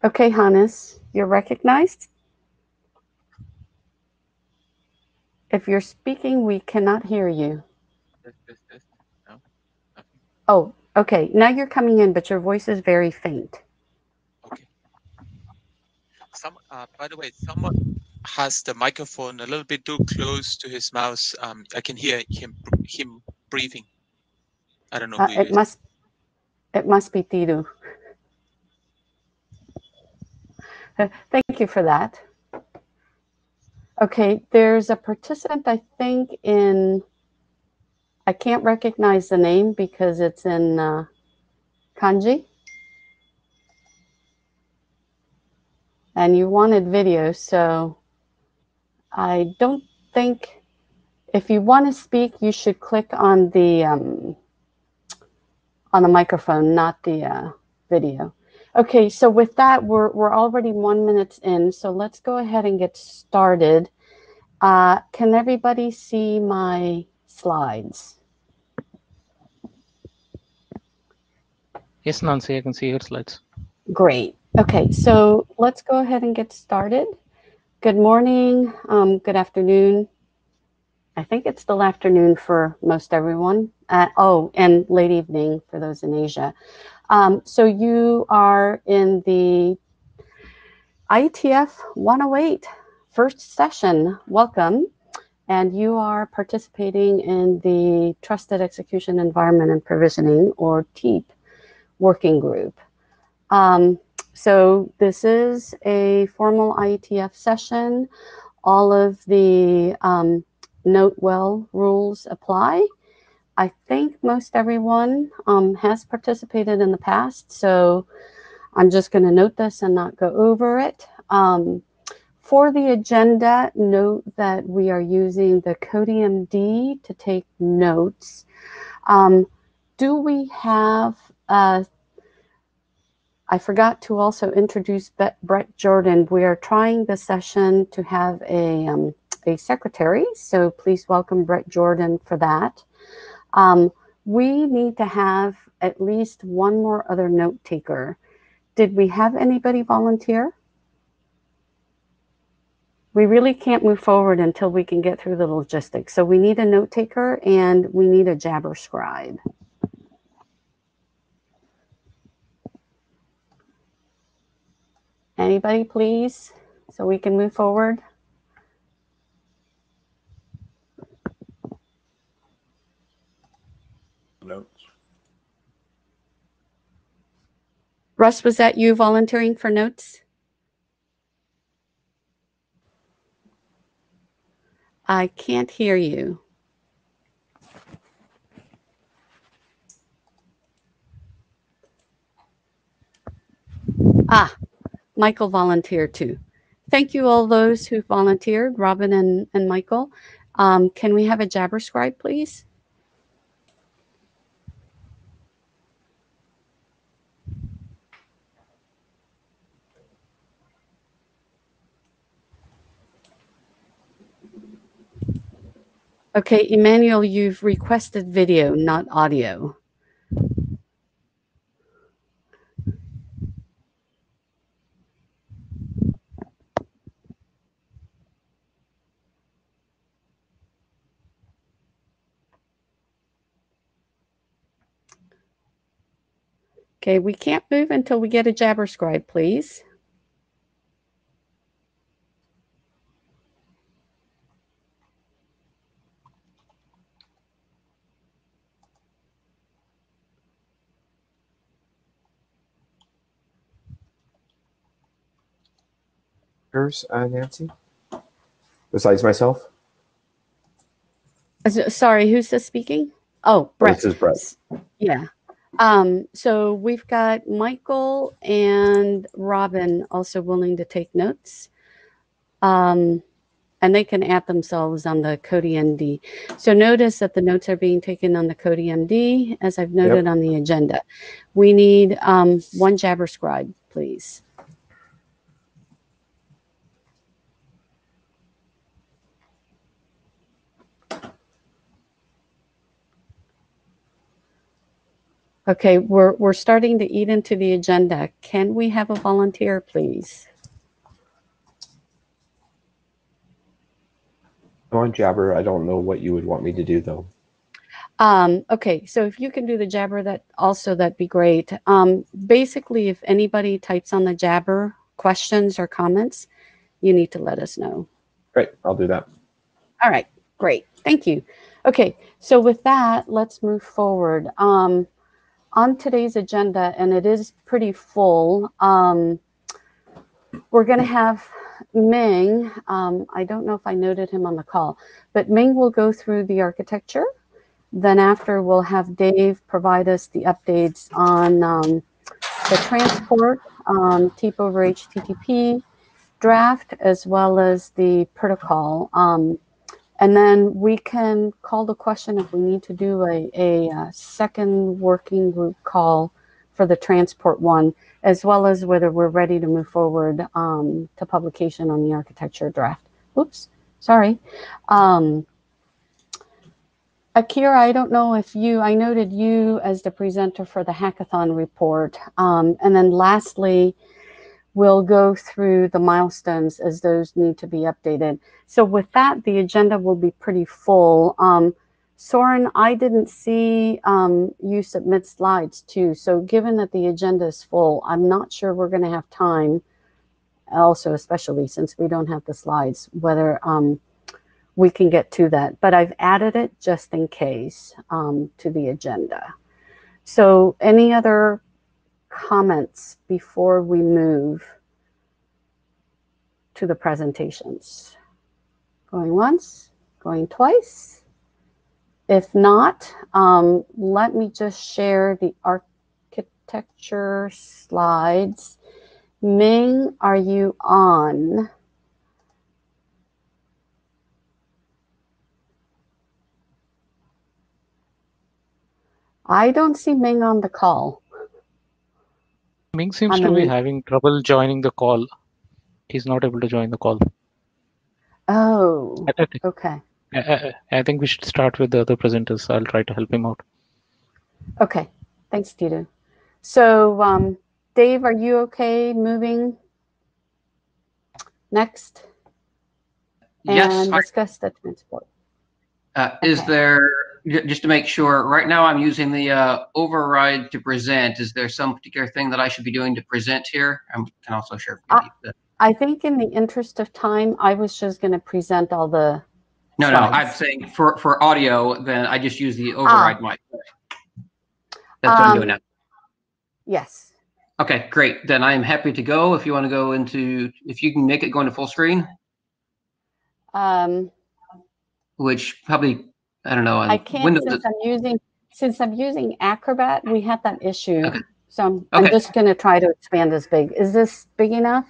Okay, Hannes, you're recognized. If you're speaking, we cannot hear you. This. No, nothing. Oh, okay. Now you're coming in, but your voice is very faint. Okay. By the way, someone has the microphone a little bit too close to his mouth. I can hear him breathing. I don't know who It it is. must be Tiru. Thank you for that. Okay, there's a participant, I think, I can't recognize the name because it's in kanji. And you wanted video, so I don't think, if you want to speak, you should click on the microphone, not the video. Okay, so with that, we're already 1 minute in, so let's go ahead and get started. Can everybody see my slides? Yes, Nancy, I can see your slides. Great. Okay, so let's go ahead and get started. Good morning, good afternoon. I think it's still afternoon for most everyone. And late evening for those in Asia. So you are in the IETF108 first session. Welcome. And you are participating in the Trusted Execution Environment and Provisioning, or Teep, working group. So this is a formal IETF session. All of the note well rules apply. I think most everyone has participated in the past, so I'm just going to note this and not go over it. For the agenda, note that we are using the CodeMD to take notes. Do we have, I forgot to also introduce Brett Jordan. We are trying the session to have a secretary, so please welcome Brett Jordan for that. We need to have at least one more other note taker. Did we have anybody volunteer? We really can't move forward until we can get through the logistics. So we need a note taker and we need a Jabber scribe. Anybody, please, so we can move forward? Notes. Russ, was that you volunteering for notes? I can't hear you. Michael volunteered too. Thank you all those who volunteered, Robin and Michael. Can we have a Jabber scribe, please? Okay, Emmanuel, you've requested video, not audio. Okay, we can't move until we get a Jabber scribe, please. Nancy? Besides myself? Sorry, who's this speaking? Oh, Brett. This is Brett. Yeah. So we've got Michael and Robin also willing to take notes. And they can add themselves on the CodeMD. So notice that the notes are being taken on the CodeMD, as I've noted on the agenda. We need one Jabber scribe, please. Okay, we're starting to eat into the agenda. Can we have a volunteer, please? I'm on Jabber. I don't know what you would want me to do, though. Okay, so if you can do the Jabber, that'd be great. Basically, if anybody types on the Jabber questions or comments, you need to let us know. Great, I'll do that. All right, great. Thank you. Okay, so with that, let's move forward. On today's agenda, and it is pretty full, we're going to have Ming. I don't know if I noted him on the call, but Ming will go through the architecture. Then after, we'll have Dave provide us the updates on the transport, Teep over HTTP draft, as well as the protocol. And then we can call the question if we need to do a second working group call for the transport one, as well as whether we're ready to move forward to publication on the architecture draft. Oops, sorry. Akira, I don't know if I noted you as the presenter for the hackathon report. And then lastly, we'll go through the milestones as those need to be updated. So with that, the agenda will be pretty full. Soren, I didn't see you submit slides too. So given that the agenda is full, I'm not sure we're going to have time, also especially since we don't have the slides, whether we can get to that. But I've added it just in case to the agenda. So any other comments before we move to the presentations? Going once, going twice. If not, let me just share the architecture slides. Ming, are you on? I don't see Ming on the call. Ming seems to be having trouble joining the call. He's not able to join the call. Oh, okay. I think we should start with the other presenters. I'll try to help him out. Okay, thanks, Tito. So, Dave, are you okay moving next? Yes. And discuss the transport. Is there, just to make sure, right now I'm using the override to present. Is there some particular thing that I should be doing to present here? I can also share. I think in the interest of time, I was just going to present all the slides. No, I'm saying for audio, then I just use the override mic. That's what I'm doing now. Yes. Okay, great. Then I am happy to go. If you want to go into, if you can make it go into full screen. Which probably, I don't know. I can't Windows, since I'm using Acrobat. We had that issue, okay. So I'm just going to try to expand this big. Is this big enough?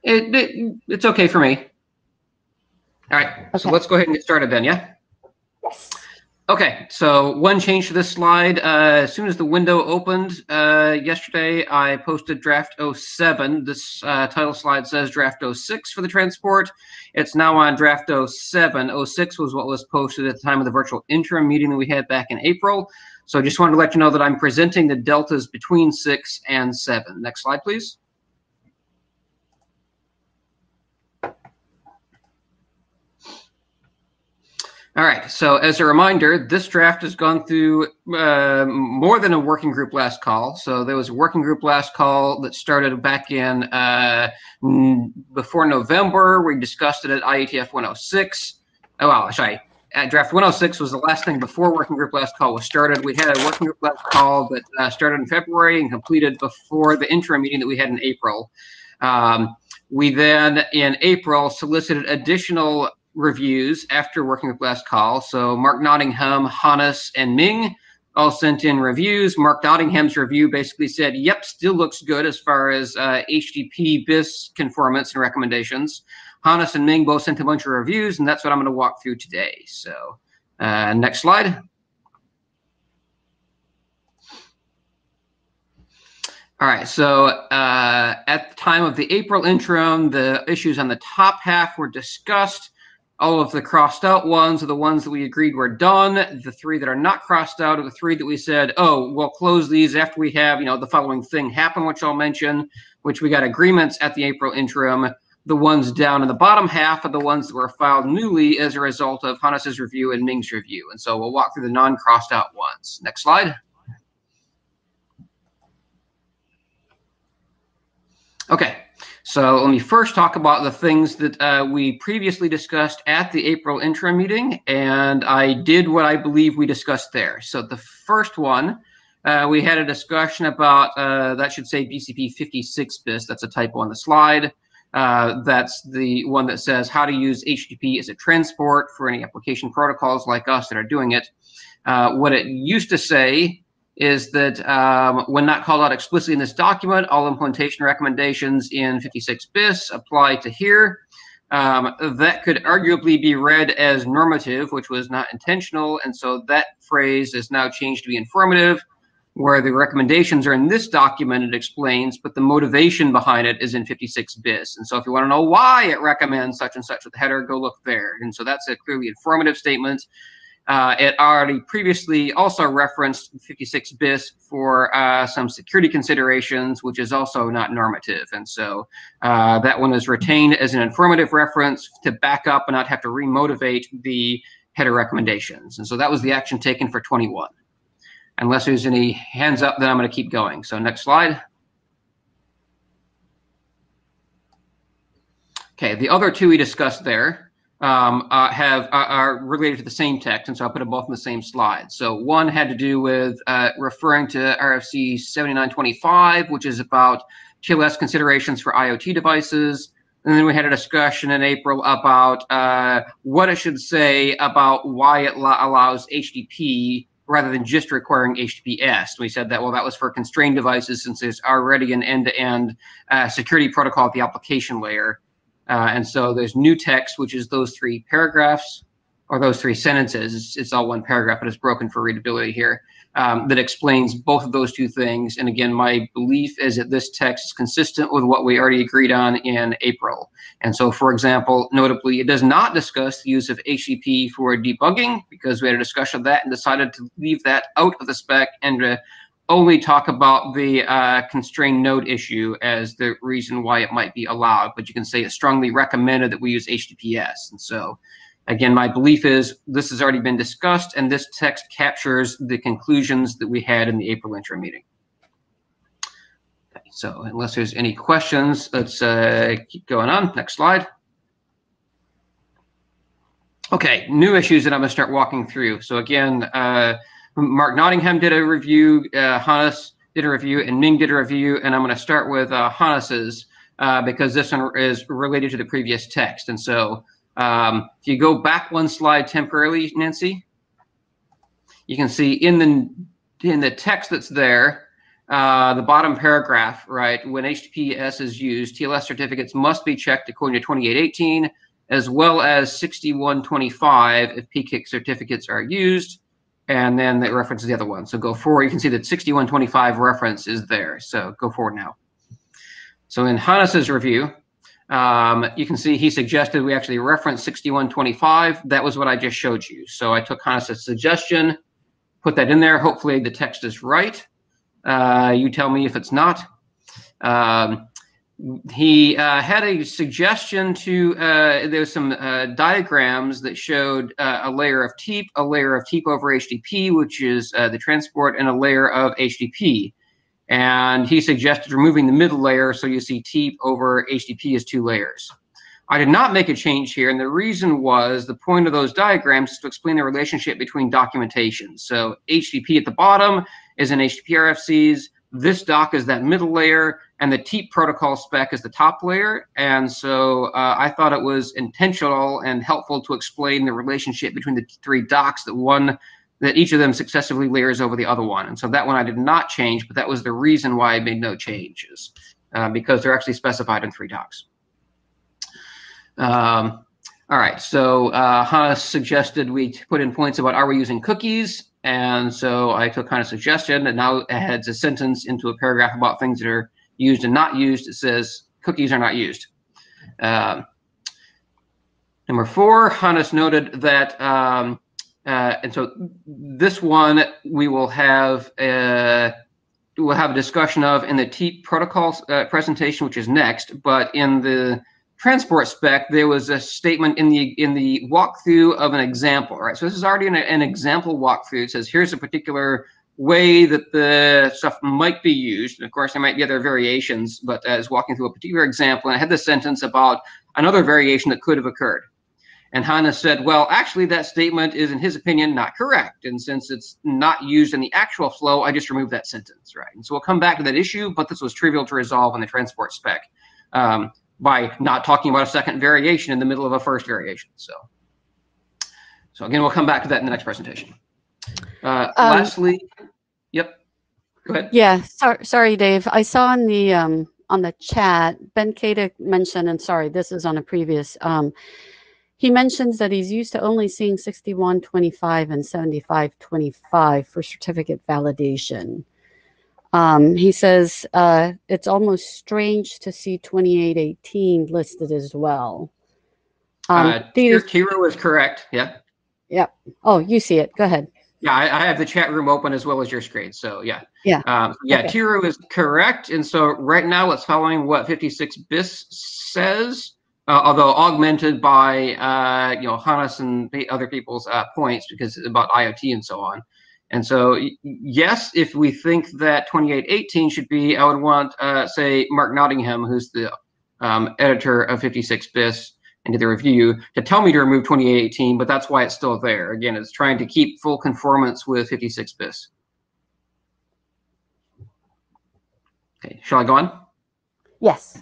It's okay for me. All right, so let's go ahead and get started then. Yeah. Yes. Okay, so one change to this slide. As soon as the window opened yesterday, I posted draft 07. This title slide says draft 06 for the transport. It's now on draft 07. 06 was what was posted at the time of the virtual interim meeting that we had back in April. So just wanted to let you know that I'm presenting the deltas between 6 and 7. Next slide, please. All right, so as a reminder, this draft has gone through more than a working group last call. So there was a working group last call that started back in before November. We discussed it at IETF106. Oh, wow, sorry. Draft 106 was the last thing before working group last call was started. We had a working group last call that started in February and completed before the interim meeting that we had in April. We then, in April, solicited additional reviews after working with last call. So Mark Nottingham, Hannes, and Ming all sent in reviews. Mark Nottingham's review basically said, yep, still looks good as far as HTTP BIS conformance and recommendations. Hannes and Ming both sent a bunch of reviews, and that's what I'm going to walk through today. So next slide. All right, so at the time of the April interim, the issues on the top half were discussed. All of the crossed out ones are the ones that we agreed were done. The 3 that are not crossed out are the 3 that we said, oh, we'll close these after we have, the following thing happen, which I'll mention, which we got agreements at the April interim. The ones down in the bottom half are the ones that were filed newly as a result of Hannes's review and Ming's review. And so we'll walk through the non-crossed out ones. Next slide. Okay. So let me first talk about the things that we previously discussed at the April interim meeting, and I did what I believe we discussed there. So the first one, we had a discussion about, that should say BCP 56 bis, that's a typo on the slide. That's the one that says how to use HTTP as a transport for any application protocols like us that are doing it. What it used to say is that when not called out explicitly in this document, all implementation recommendations in 56 bis apply to here. That could arguably be read as normative, which was not intentional, and so that phrase is now changed to be informative, where the recommendations are in this document, it explains, but the motivation behind it is in 56 bis. And so if you want to know why it recommends such and such with the header, go look there. And so that's a clearly informative statement. It already previously also referenced 56 bis for some security considerations, which is also not normative. And so that one is retained as an informative reference to back up and not have to remotivate the header recommendations. And so that was the action taken for 21. Unless there's any hands up, then I'm going to keep going. So next slide. Okay, the other 2 we discussed there are related to the same text, and so I'll put them both in the same slide. So one had to do with referring to RFC 7925, which is about TLS considerations for IoT devices. And then we had a discussion in April about what it should say about why it allows HTTP rather than just requiring HTTPS. We said that, well, that was for constrained devices since there's already an end-to-end security protocol at the application layer. And so there's new text, which is those 3 paragraphs, or those 3 sentences. It's all one paragraph, but it's broken for readability here, that explains both of those 2 things. And again, my belief is that this text is consistent with what we already agreed on in April. And so, for example, notably, it does not discuss the use of HTTP for debugging, because we had a discussion of that and decided to leave that out of the spec and to only talk about the constrained node issue as the reason why it might be allowed, but you can say it's strongly recommended that we use HTTPS. And so, again, my belief is this has already been discussed, and this text captures the conclusions that we had in the April interim meeting. Okay, so unless there's any questions, let's keep going on. Next slide. Okay, new issues that I'm going to start walking through. So again, Mark Nottingham did a review, Hannes did a review, and Ming did a review, and I'm going to start with Hannes's because this one is related to the previous text. And so if you go back one slide temporarily, Nancy, you can see in the text that's there, the bottom paragraph, right, when HTTPS is used, TLS certificates must be checked according to 2818, as well as 6125 if PKIC certificates are used. And then it references the other one. So go forward, you can see that 6125 reference is there. So go forward now. So in Hannes's review, you can see he suggested we actually reference 6125. That was what I just showed you. So I took Hannes's suggestion, put that in there. Hopefully the text is right. You tell me if it's not. He had a suggestion to, there's some diagrams that showed a layer of Teep over HTTP, which is the transport, and a layer of HTTP. And he suggested removing the middle layer, so you see Teep over HTTP is 2 layers. I did not make a change here, and the reason was the point of those diagrams is to explain the relationship between documentation. So HTTP at the bottom is in HTTP RFCs. This doc is that middle layer, and the Teep protocol spec is the top layer. And so I thought it was intentional and helpful to explain the relationship between the 3 docs that each of them successively layers over the other one. And so that one I did not change, but that was the reason why I made no changes, because they're actually specified in 3 docs. All right, so Hannes suggested we put in points about are we using cookies? And so I took Hannes' suggestion, and now it adds a sentence into a paragraph about things that are used and not used. It says cookies are not used. Number 4, Hannes noted that, and so this one we will have a discussion of in the Teep protocols presentation, which is next. But in the transport spec, there was a statement in the walkthrough of an example, right? So this is already an example walkthrough. It says here's a particular way that the stuff might be used. And of course, there might be other variations, but as walking through a particular example, and I had this sentence about another variation that could have occurred. And Hannes said, well, actually, that statement is, in his opinion, not correct. And since it's not used in the actual flow, I just removed that sentence, right? And so we'll come back to that issue, but this was trivial to resolve in the transport spec by not talking about a second variation in the middle of a first variation. So again, we'll come back to that in the next presentation. Lastly, yep, go ahead. Yeah, sorry, Dave. I saw on the chat, Ben Kada mentioned, and sorry, this is on a previous, he mentions that he's used to only seeing 6125 and 7525 for certificate validation. He says it's almost strange to see 2818 listed as well. Tiro is correct, yeah. Yep. Oh, you see it. Go ahead. Yeah, I have the chat room open as well as your screen. So yeah. Yeah. Okay. Tiro is correct. And so right now it's following what 56 bis says, although augmented by Hannes and the other people's points because it's about IoT and so on. And so yes, if we think that 2818 should be, I would want say Mark Nottingham, who's the editor of 56 bis, and did the review to tell me to remove 2818, but that's why it's still there. Again, it's trying to keep full conformance with 56 bis. Okay, shall I go on? Yes.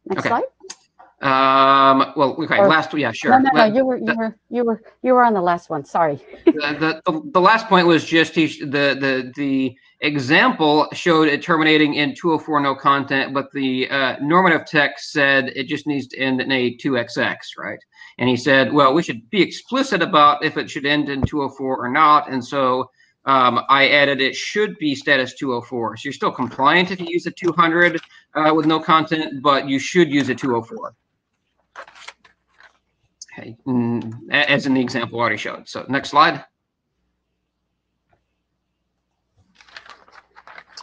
Next slide. Well, okay, yeah, sure. No, you were on the last one. Sorry. The last point was just the example showed it terminating in 204 no content, but the normative text said it just needs to end in a 2xx, right? And he said, well, we should be explicit about if it should end in 204 or not. And so I added it should be status 204. So you're still compliant if you use a 200 with no content, but you should use a 204. Okay, as in the example I already showed. So next slide.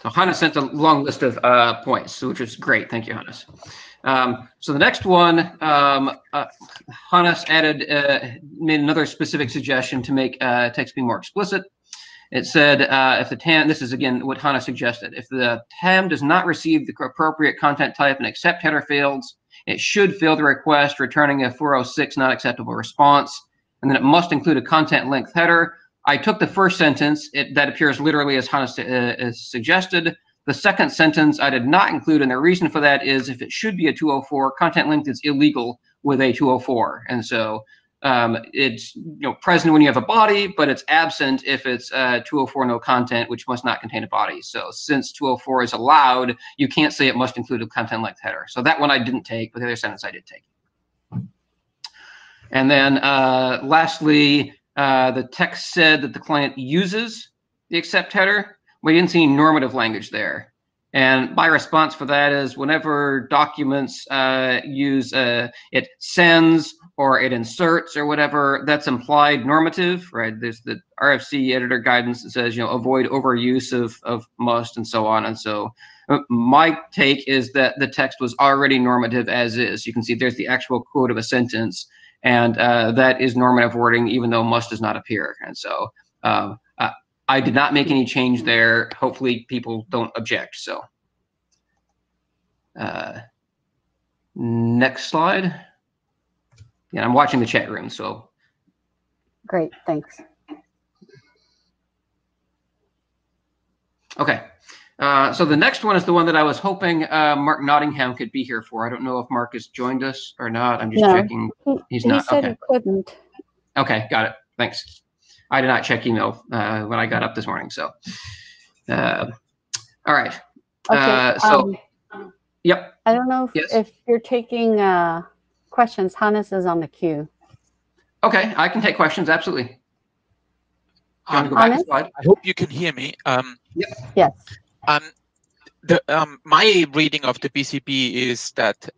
So Hannes sent a long list of points, which is great. Thank you, Hannes. So the next one, Hannes made another specific suggestion to make text be more explicit. It said if the TAM, this is again what Hannes suggested, if the TAM does not receive the appropriate content type and accept header fields, it should fill the request, returning a 406 not acceptable response, and then it must include a content length header. I took the first sentence, that appears literally as Hannes suggested. The second sentence I did not include, and the reason for that is if it should be a 204, content length is illegal with a 204. And so it's present when you have a body, but it's absent if it's 204 no content, which must not contain a body. So since 204 is allowed, you can't say it must include a content length header. So that one I didn't take, but the other sentence I did take. And then lastly, the text said that the client uses the accept header. We didn't see any normative language there. And my response for that is whenever documents use it sends or it inserts or whatever, that's implied normative, right? There's the RFC editor guidance that says, avoid overuse of must and so on. And so my take is that the text was already normative as is. You can see there's the actual quote of a sentence, and that is normative wording, even though must does not appear. And so I did not make any change there. Hopefully people don't object. So next slide. Yeah, I'm watching the chat room, so. Great, thanks. Okay, so the next one is the one that I was hoping Mark Nottingham could be here for. I don't know if Mark has joined us or not. I'm just checking. He's not. He said he couldn't. Okay, got it. Thanks. I did not check email when I got up this morning, so. All right. Okay. Yep. I don't know if you're taking questions. Hannes is on the queue. Okay, I can take questions. Absolutely. You want to go back to the slide? I hope you can hear me. Yep. Yes. My reading of the BCB is that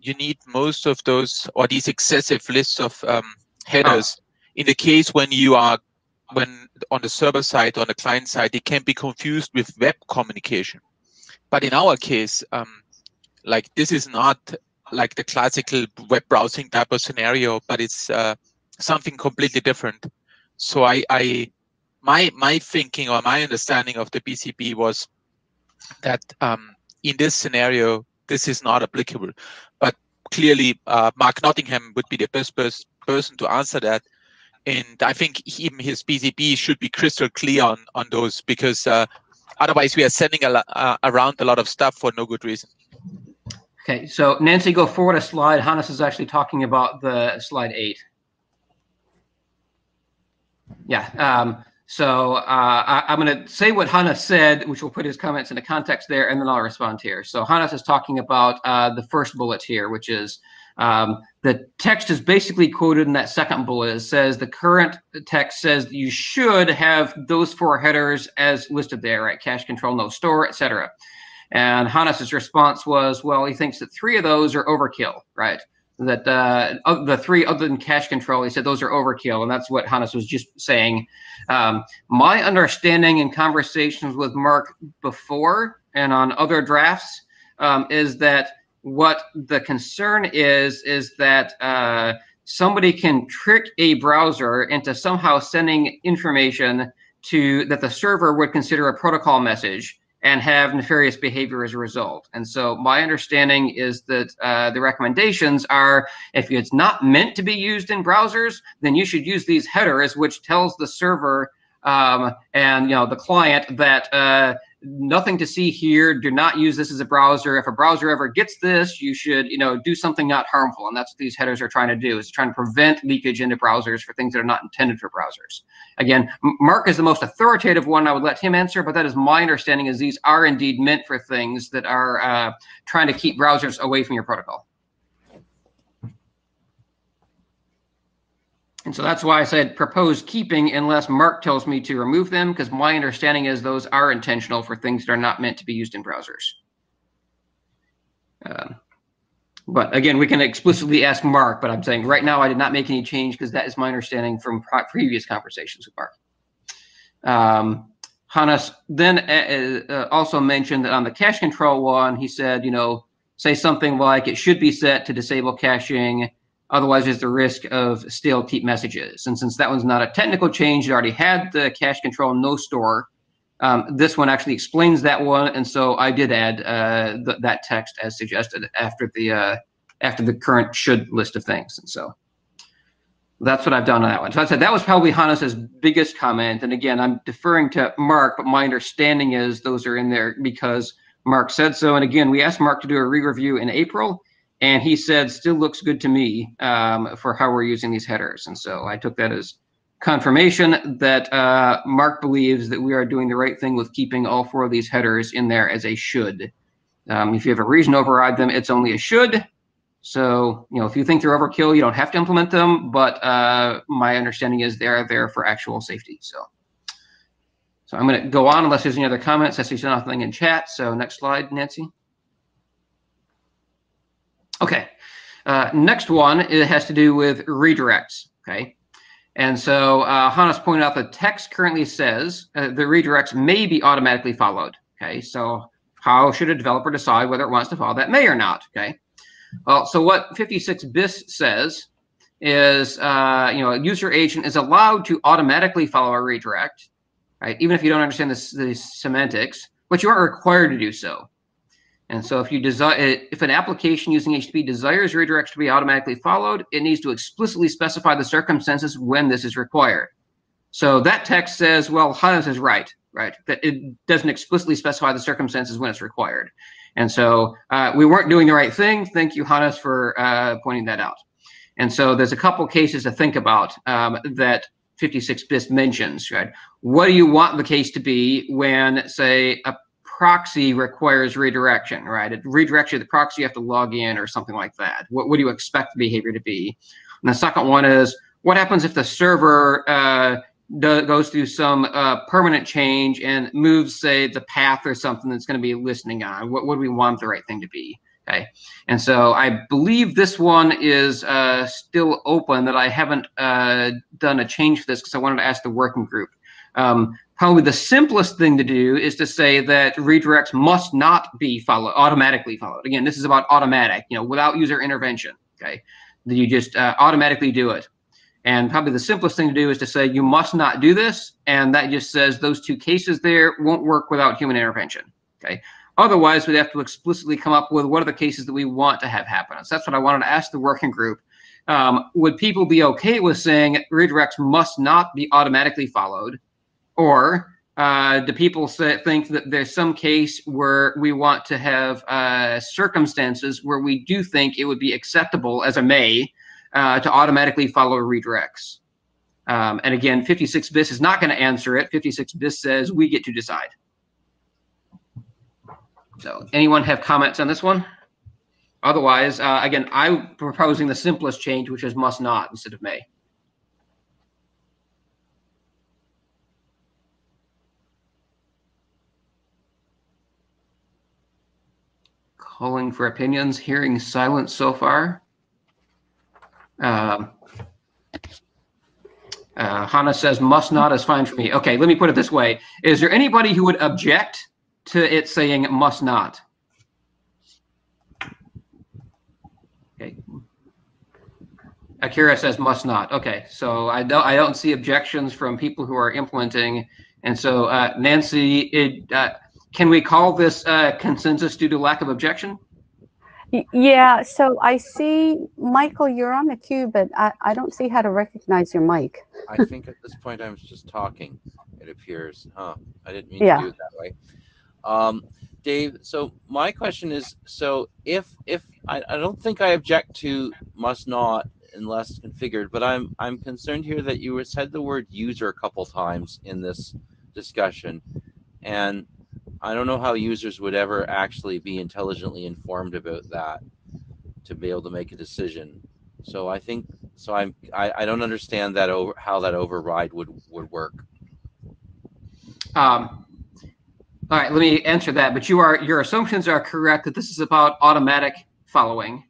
you need most of those or these excessive lists of headers in the case when on the server side, on the client side, it can be confused with web communication. But in our case, like this is not like the classical web browsing type of scenario, but it's something completely different. So my thinking or my understanding of the BCP was that in this scenario, this is not applicable. But clearly, Mark Nottingham would be the best person to answer that. And I think even his BCP should be crystal clear on those, because otherwise we are sending around a lot of stuff for no good reason. Okay, so Nancy, go forward a slide. Hannes is actually talking about the slide 8. Yeah, so I'm going to say what Hannes said, which will put his comments into context there, and then I'll respond here. So Hannes is talking about the first bullet here, which is the text is basically quoted in that second bullet. It says the current text says that you should have those 4 headers as listed there, right? Cache control, no store, etc. And Hannes's response was, well, he thinks that 3 of those are overkill, right? That the 3 other than cache control, he said those are overkill, and that's what Hannes was just saying. My understanding in conversations with Mark before and on other drafts is that what the concern is that somebody can trick a browser into somehow sending information that the server would consider a protocol message and have nefarious behavior as a result. And so my understanding is that the recommendations are, if it's not meant to be used in browsers, then you should use these headers, which tells the server and the client that nothing to see here. Do not use this as a browser. If a browser ever gets this, you should do something not harmful. And that's what these headers are trying to do, is trying to prevent leakage into browsers for things that are not intended for browsers. Again, Mark is the most authoritative one. I would let him answer, but that is my understanding, is these are indeed meant for things that are trying to keep browsers away from your protocol. And so that's why I said propose keeping unless Mark tells me to remove them, because my understanding is those are intentional for things that are not meant to be used in browsers. But again, we can explicitly ask Mark, but I'm saying right now I did not make any change because that is my understanding from previous conversations with Mark. Hannes then also mentioned that on the cache control one, he said, say something like it should be set to disable caching. Otherwise, there's the risk of stale Teep messages. And since that one's not a technical change, it already had the cache control no store. This one actually explains that one, and so I did add that text as suggested after the current should list of things. And so that's what I've done on that one. So I said that was probably Hannes's biggest comment. And again, I'm deferring to Mark, but my understanding is those are in there because Mark said so. And again, we asked Mark to do a re-review in April, and he said, still looks good to me for how we're using these headers. And so I took that as confirmation that Mark believes that we are doing the right thing with keeping all 4 of these headers in there as a should. If you have a reason to override them, it's only a should. So, if you think they're overkill, you don't have to implement them. But my understanding is they're there for actual safety. So I'm going to go on unless there's any other comments. I see nothing in chat. So next slide, Nancy. Okay, next one, it has to do with redirects, okay? And so Hannes pointed out the text currently says the redirects may be automatically followed, okay? So how should a developer decide whether it wants to follow that may or not, okay? Well, so what 56 bis says is, a user agent is allowed to automatically follow a redirect, right? Even if you don't understand the semantics, but you aren't required to do so. And so if an application using HTTP desires redirects to be automatically followed, it needs to explicitly specify the circumstances when this is required. So that text says, well, Hannes is right, that it doesn't explicitly specify the circumstances when it's required. And so we weren't doing the right thing. Thank you, Hannes, for pointing that out. And so there's a couple cases to think about that 56 bis mentions, right? What do you want the case to be when, say, a proxy requires redirection, right? It redirects you to the proxy, you have to log in or something like that. What do you expect the behavior to be? And the second one is, what happens if the server goes through some permanent change and moves, say, the path or something that's going to be listening on? What do we want the right thing to be? Okay, and so I believe this one is still open, that I haven't done a change for this because I wanted to ask the working group. Probably the simplest thing to do is to say that redirects must not be automatically followed. Again, this is about automatic, without user intervention. Okay, you just automatically do it. And probably the simplest thing to do is to say you must not do this, and that just says those two cases there won't work without human intervention. Okay. Otherwise, we'd have to explicitly come up with what are the cases that we want to have happen. So that's what I wanted to ask the working group. Would people be okay with saying redirects must not be automatically followed? Or do people think that there's some case where we want to have circumstances where we do think it would be acceptable as a may to automatically follow redirects? And again, 56 bis is not going to answer it. 56 bis says we get to decide. So anyone have comments on this one? Otherwise, again, I'm proposing the simplest change, which is must not instead of may. Calling for opinions, hearing silence so far. Hannah says must not is fine for me. Okay, let me put it this way. Is there anybody who would object to it saying must not? Okay. Akira says must not. Okay, so I don't see objections from people who are implementing. And so Nancy, can we call this consensus due to lack of objection? Yeah, so I see, Michael, you're on the queue, but I don't see how to recognize your mic. I think at this point I was just talking, it appears. I didn't mean to do it that way. Dave, so my question is, so if I don't think I object to must not unless configured, but I'm concerned here that you said the word user a couple times in this discussion, and I don't know how users would ever actually be intelligently informed about that to be able to make a decision. So I think I don't understand that how that override would work. All right, let me answer that. But your assumptions are correct that this is about automatic following,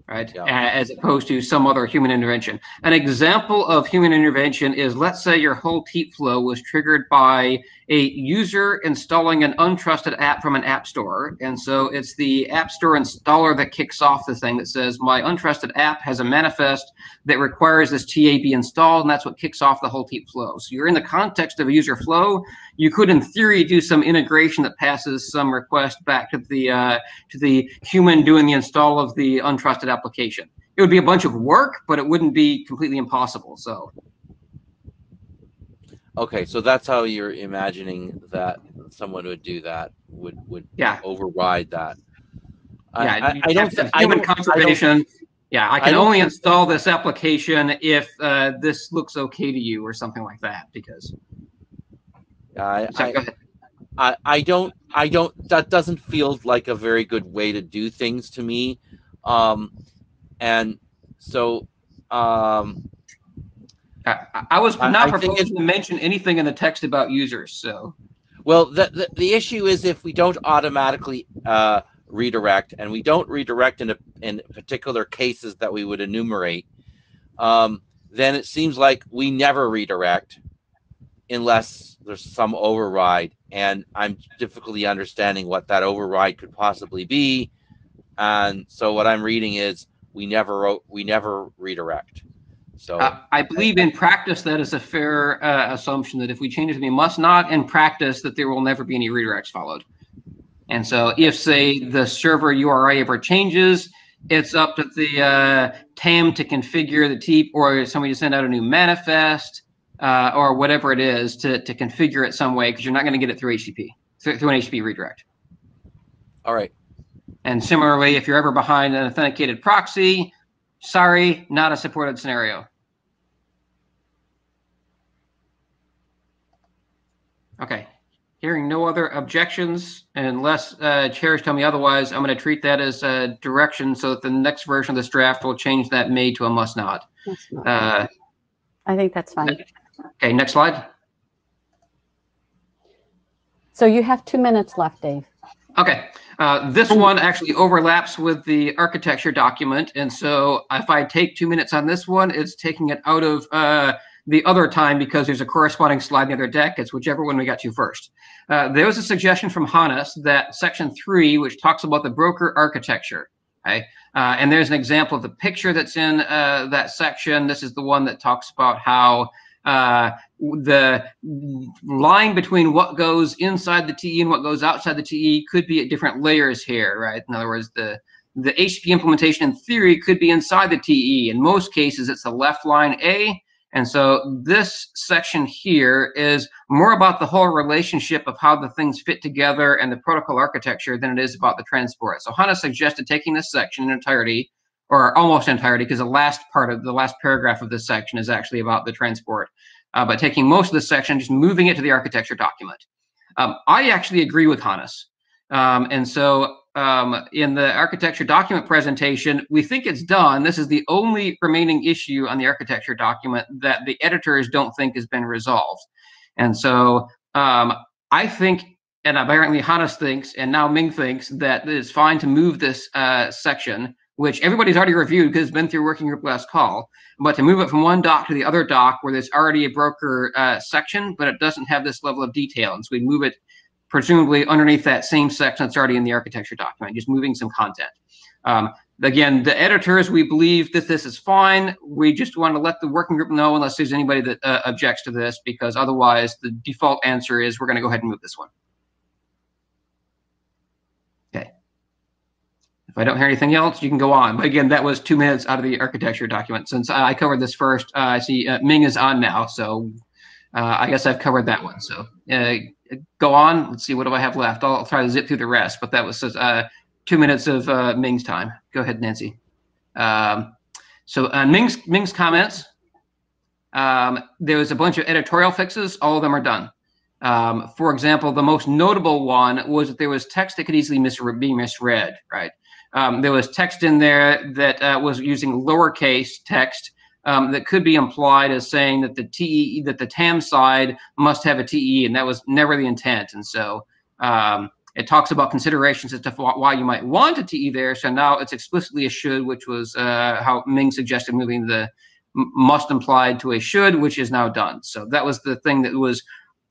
right? Yeah. As opposed to some other human intervention. An example of human intervention is, let's say your whole Teep flow was triggered by a user installing an untrusted app from an app store. And so it's the app store installer that kicks off the thing that says, my untrusted app has a manifest that requires this TA be installed, and that's what kicks off the whole Teep flow. So you're in the context of a user flow. You could, in theory, do some integration that passes some request back to the human doing the install of the untrusted application. It would be a bunch of work, but it wouldn't be completely impossible. So. Okay, so that's how you're imagining that someone would do that, would override that. Yeah, I don't human conservation. Yeah, I can only install this application if this looks okay to you or something like that. Because I don't. That doesn't feel like a very good way to do things to me, and so. I was not proposing to mention anything in the text about users. So, well, the issue is if we don't automatically redirect, and we don't redirect in particular cases that we would enumerate, then it seems like we never redirect unless there's some override, and I'm difficultly understanding what that override could possibly be. And so what I'm reading is we never redirect. So I believe in practice that is a fair assumption, that if we change it to be must not, in practice that there will never be any redirects followed. And so if, say, the server URI ever changes, it's up to the TAM to configure the Teep, or somebody to send out a new manifest, or whatever it is to configure it some way, because you're not going to get it through HTTP, through an HTTP redirect. All right. And similarly, if you're ever behind an authenticated proxy, sorry, not a supported scenario. Okay, hearing no other objections, unless chairs tell me otherwise, I'm going to treat that as a direction so that the next version of this draft will change that may to a must not. I think that's fine. Okay, next slide. So you have 2 minutes left, Dave. Okay, this one actually overlaps with the architecture document, and so if I take 2 minutes on this one, it's taking it out of the other time because there's a corresponding slide in the other deck. It's whichever one we got to first. There was a suggestion from Hannes that section 3, which talks about the broker architecture, okay? And there's an example of the picture that's in that section. This is the one that talks about how the line between what goes inside the TE and what goes outside the TE could be at different layers here, right? In other words, the HTTP implementation in theory could be inside the TE. In most cases, it's the left line A. And so this section here is more about the whole relationship of how the things fit together and the protocol architecture than it is about the transport. So Hannes suggested taking this section in entirety, or almost entirety, because the last paragraph of this section is actually about the transport. But taking most of this section, just moving it to the architecture document. I actually agree with Hannes. And so in the architecture document presentation, we think it's done. This is the only remaining issue on the architecture document that the editors don't think has been resolved. And so I think, and apparently Hannes thinks, and now Ming thinks, that it's fine to move this section, which everybody's already reviewed because it's been through working group last call, but to move it from one doc to the other doc where there's already a broker section, but it doesn't have this level of detail. And so we move it presumably underneath that same section that's already in the architecture document, just moving some content. Again, the editors, we believe that this is fine. We just want to let the working group know unless there's anybody that objects to this, because otherwise the default answer is we're going to go ahead and move this one. Okay. If I don't hear anything else, you can go on. But again, that was 2 minutes out of the architecture document. Since I covered this first, I see Ming is on now, so I guess I've covered that one. So go on. Let's see, what do I have left? I'll try to zip through the rest, but that was 2 minutes of Ming's time. Go ahead, Nancy. So Ming's comments, there was a bunch of editorial fixes. All of them are done. For example, the most notable one was that there was text that could easily be misread, right? There was text in there that was using lowercase text that could be implied as saying that the TAM side must have a TE, and that was never the intent. And so it talks about considerations as to why you might want a TE there. So now it's explicitly a should, which was how Ming suggested moving the must implied to a should, which is now done. So that was the thing that was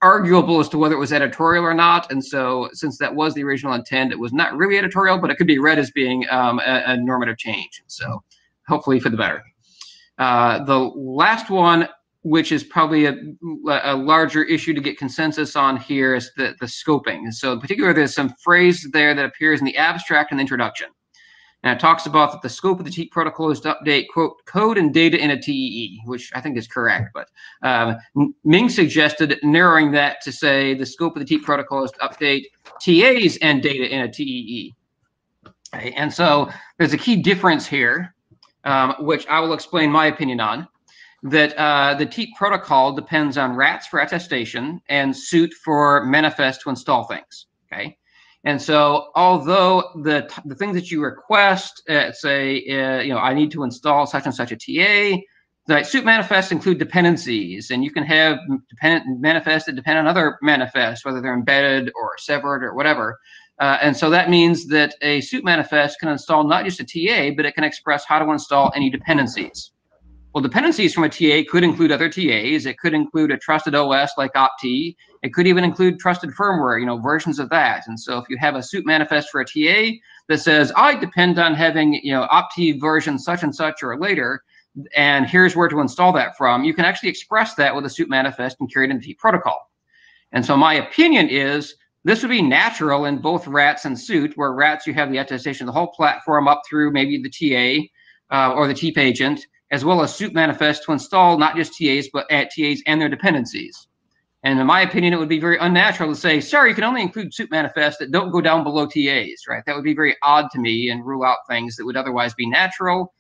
arguable as to whether it was editorial or not. And so since that was the original intent, it was not really editorial, but it could be read as being a normative change. So hopefully for the better. The last one, which is probably a larger issue to get consensus on here, is the scoping. And so in particular, there's some phrase there that appears in the abstract and the introduction. And it talks about that the scope of the Teep protocol is to update, quote, code and data in a TEE, which I think is correct. But Ming suggested narrowing that to say the scope of the Teep protocol is to update TAs and data in a TEE. Okay, and so there's a key difference here, which I will explain my opinion on, that the Teep protocol depends on RATs for attestation and suit for manifest to install things, okay? And so although the things that you request, say, I need to install such and such a TA, the suit manifests include dependencies, and you can have dependent manifests that depend on other manifests, whether they're embedded or severed or whatever. And so that means that a suit manifest can install not just a TA, but it can express how to install any dependencies. Well, dependencies from a TA could include other TAs. It could include a trusted OS like opt. It could even include trusted firmware, versions of that. And so if you have a suit manifest for a TA that says, I depend on having, opt version such and such or later, and here's where to install that from, you can actually express that with a suit manifest and carry it into the protocol. And so my opinion is this would be natural in both RATs and suit, where RATs you have the attestation of the whole platform up through maybe the TA or the Teep agent, as well as suit manifest to install not just TAs, but TAs and their dependencies. And in my opinion, it would be very unnatural to say, sorry, you can only include suit manifests that don't go down below TAs, right? That would be very odd to me and rule out things that would otherwise be natural.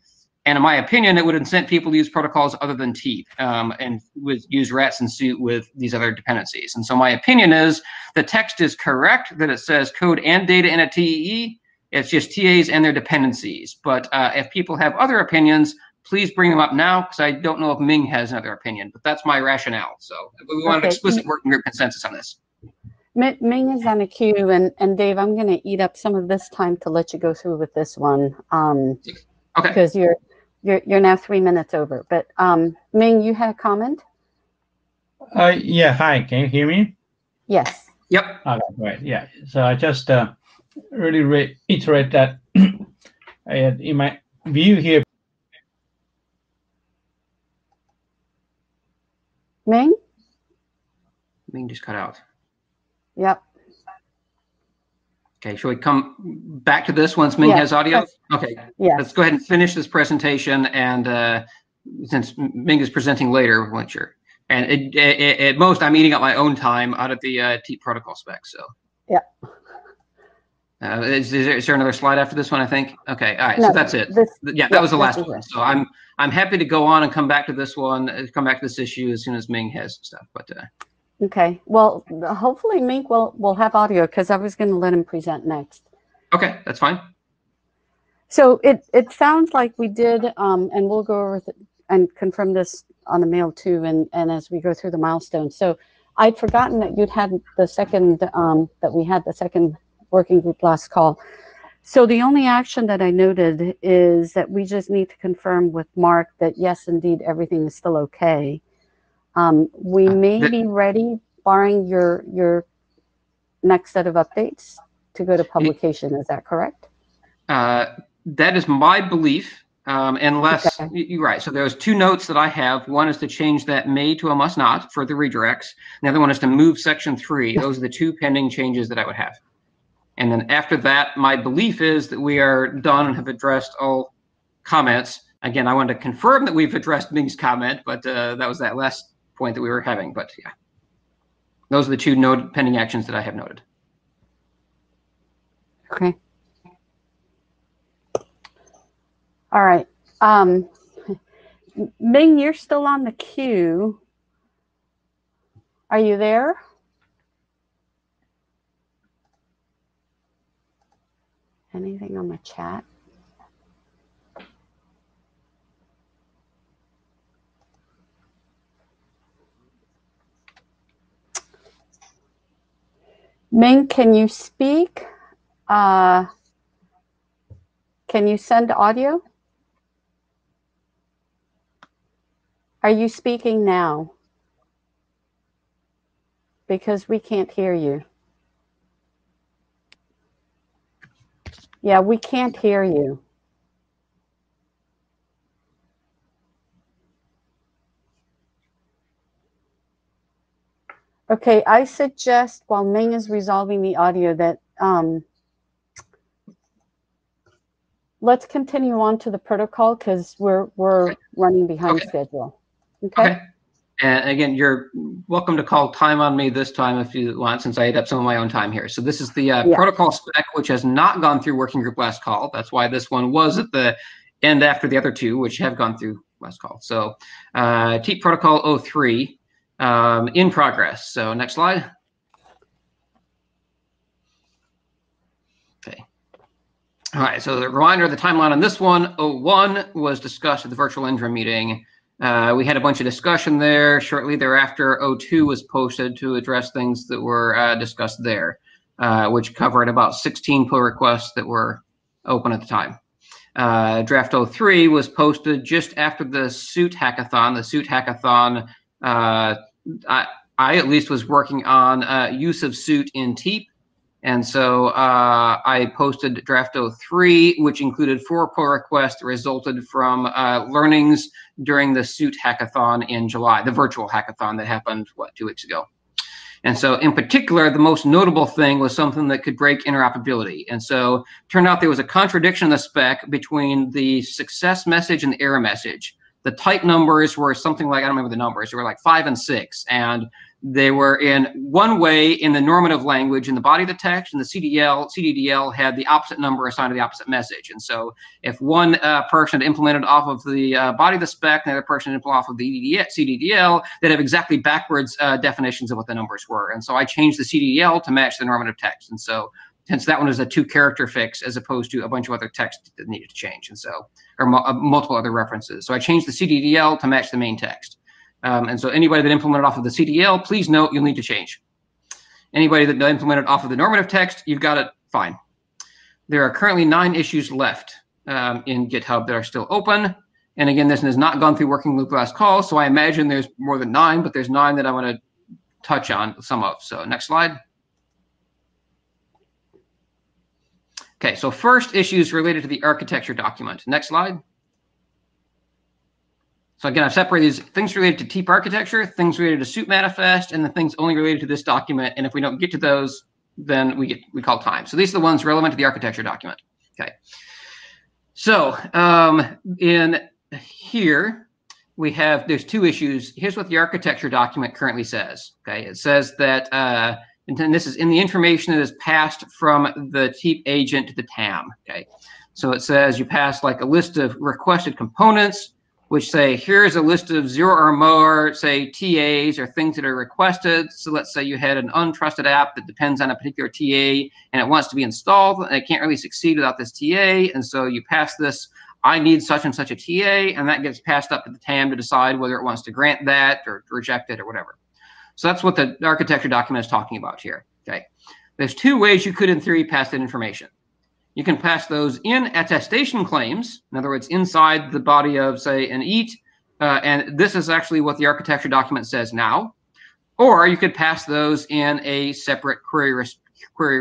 And in my opinion, it would incent people to use protocols other than Teep and would use RATs and suit with these other dependencies. And so my opinion is the text is correct, that it says code and data in a TEE. It's just TAs and their dependencies. But if people have other opinions, please bring them up now, because I don't know if Ming has another opinion, but that's my rationale. So we want an explicit working group consensus on this. Ming is on a queue, and Dave, I'm going to eat up some of this time to let you go through with this one. Okay. Because you're now 3 minutes over. But Ming, you had a comment? Yeah. Hi. Can you hear me? Yes. Yep. Okay. Right. Yeah. So I just really reiterate that in my view here. Ming? Ming just cut out. Yep. Okay, shall we come back to this once Ming has audio? Okay, let's go ahead and finish this presentation. And since Ming is presenting later, we want sure. And at most, I'm eating up my own time out of the Teep protocol spec. So yeah. Is there another slide after this one? I think. Okay. All right. No, so that's it. That was the last one. So I'm happy to go on and come back to this one. Come back to this issue as soon as Ming has stuff. But. Okay. Well, hopefully Ming will have audio because I was going to let him present next. Okay, that's fine. So it sounds like we did, and we'll go over and confirm this on the mail too, and as we go through the milestones. So I'd forgotten that you'd had the second, that we had the second working group last call. So the only action that I noted is that we just need to confirm with Mark that yes, indeed, everything is still okay. We may be ready, barring your next set of updates, to go to publication. Is that correct? That is my belief, unless you're right. So there's two notes that I have. One is to change that may to a must not for the redirects. The other one is to move section 3. Those are the two pending changes that I would have. And then after that, my belief is that we are done and have addressed all comments. Again, I wanted to confirm that we've addressed Ming's comment, but that was that last point that we were having. But yeah, those are the two pending actions that I have noted. Okay. All right. Ming, you're still on the queue. Are you there? Anything on the chat? Ming, can you speak? Can you send audio? Are you speaking now? Because we can't hear you. Yeah, we can't hear you. Okay, I suggest while Ming is resolving the audio that let's continue on to the protocol because we're running behind schedule. Okay. And again, you're welcome to call time on me this time if you want, since I ate up some of my own time here. So this is the protocol spec, which has not gone through working group last call. That's why this one was at the end after the other two, which have gone through last call. So Teep protocol 03 in progress. So next slide. Okay. All right, so the reminder of the timeline on this one, 01 was discussed at the virtual interim meeting. We had a bunch of discussion there. Shortly thereafter, 02 was posted to address things that were discussed there, which covered about 16 pull requests that were open at the time. Draft 03 was posted just after the suit hackathon. The suit hackathon, I at least was working on use of suit in Teep. And so I posted draft 03, which included 4 pull requests that resulted from learnings during the suit hackathon in July, the virtual hackathon that happened, 2 weeks ago. And so in particular, the most notable thing was something that could break interoperability. And so turned out there was a contradiction in the spec between the success message and the error message. The type numbers were something like, I don't remember the numbers, they were like 5 and 6. And they were in one way in the normative language in the body of the text, and the CDDL had the opposite number assigned to the opposite message. And so if one person implemented off of the body of the spec, and the other person implemented off of the CDDL, they'd have exactly backwards definitions of what the numbers were. And so I changed the CDDL to match the normative text. And so hence that one is a 2-character fix as opposed to a bunch of other text that needed to change. And so, or multiple other references. So I changed the CDDL to match the main text. And so anybody that implemented off of the CDL, please note you'll need to change. Anybody that implemented off of the normative text, you've got it fine. There are currently 9 issues left in GitHub that are still open. And again, this has not gone through working group last call, so I imagine there's more than 9, but there's 9 that I want to touch on some of. So next slide. Okay, so first issues related to the architecture document. Next slide. So again, I've separated these things related to Teep architecture, things related to suit manifest, and the things only related to this document. And if we don't get to those, then we call time. So these are the ones relevant to the architecture document. Okay. So in here, there's 2 issues. Here's what the architecture document currently says. Okay, it says that, and this is in the information that is passed from the Teep agent to the TAM. Okay, so it says you pass like a list of requested components, which say, here's a list of 0 or more, say, TAs or things that are requested. So let's say you had an untrusted app that depends on a particular TA and it wants to be installed and it can't really succeed without this TA. And so you pass this, I need such and such a TA, and that gets passed up to the TAM to decide whether it wants to grant that or reject it or whatever. So that's what the architecture document is talking about here. Okay, there's 2 ways you could, in theory, pass that information. You can pass those in attestation claims, in other words, inside the body of, say, an EAT, and this is actually what the architecture document says now. Or you could pass those in a separate query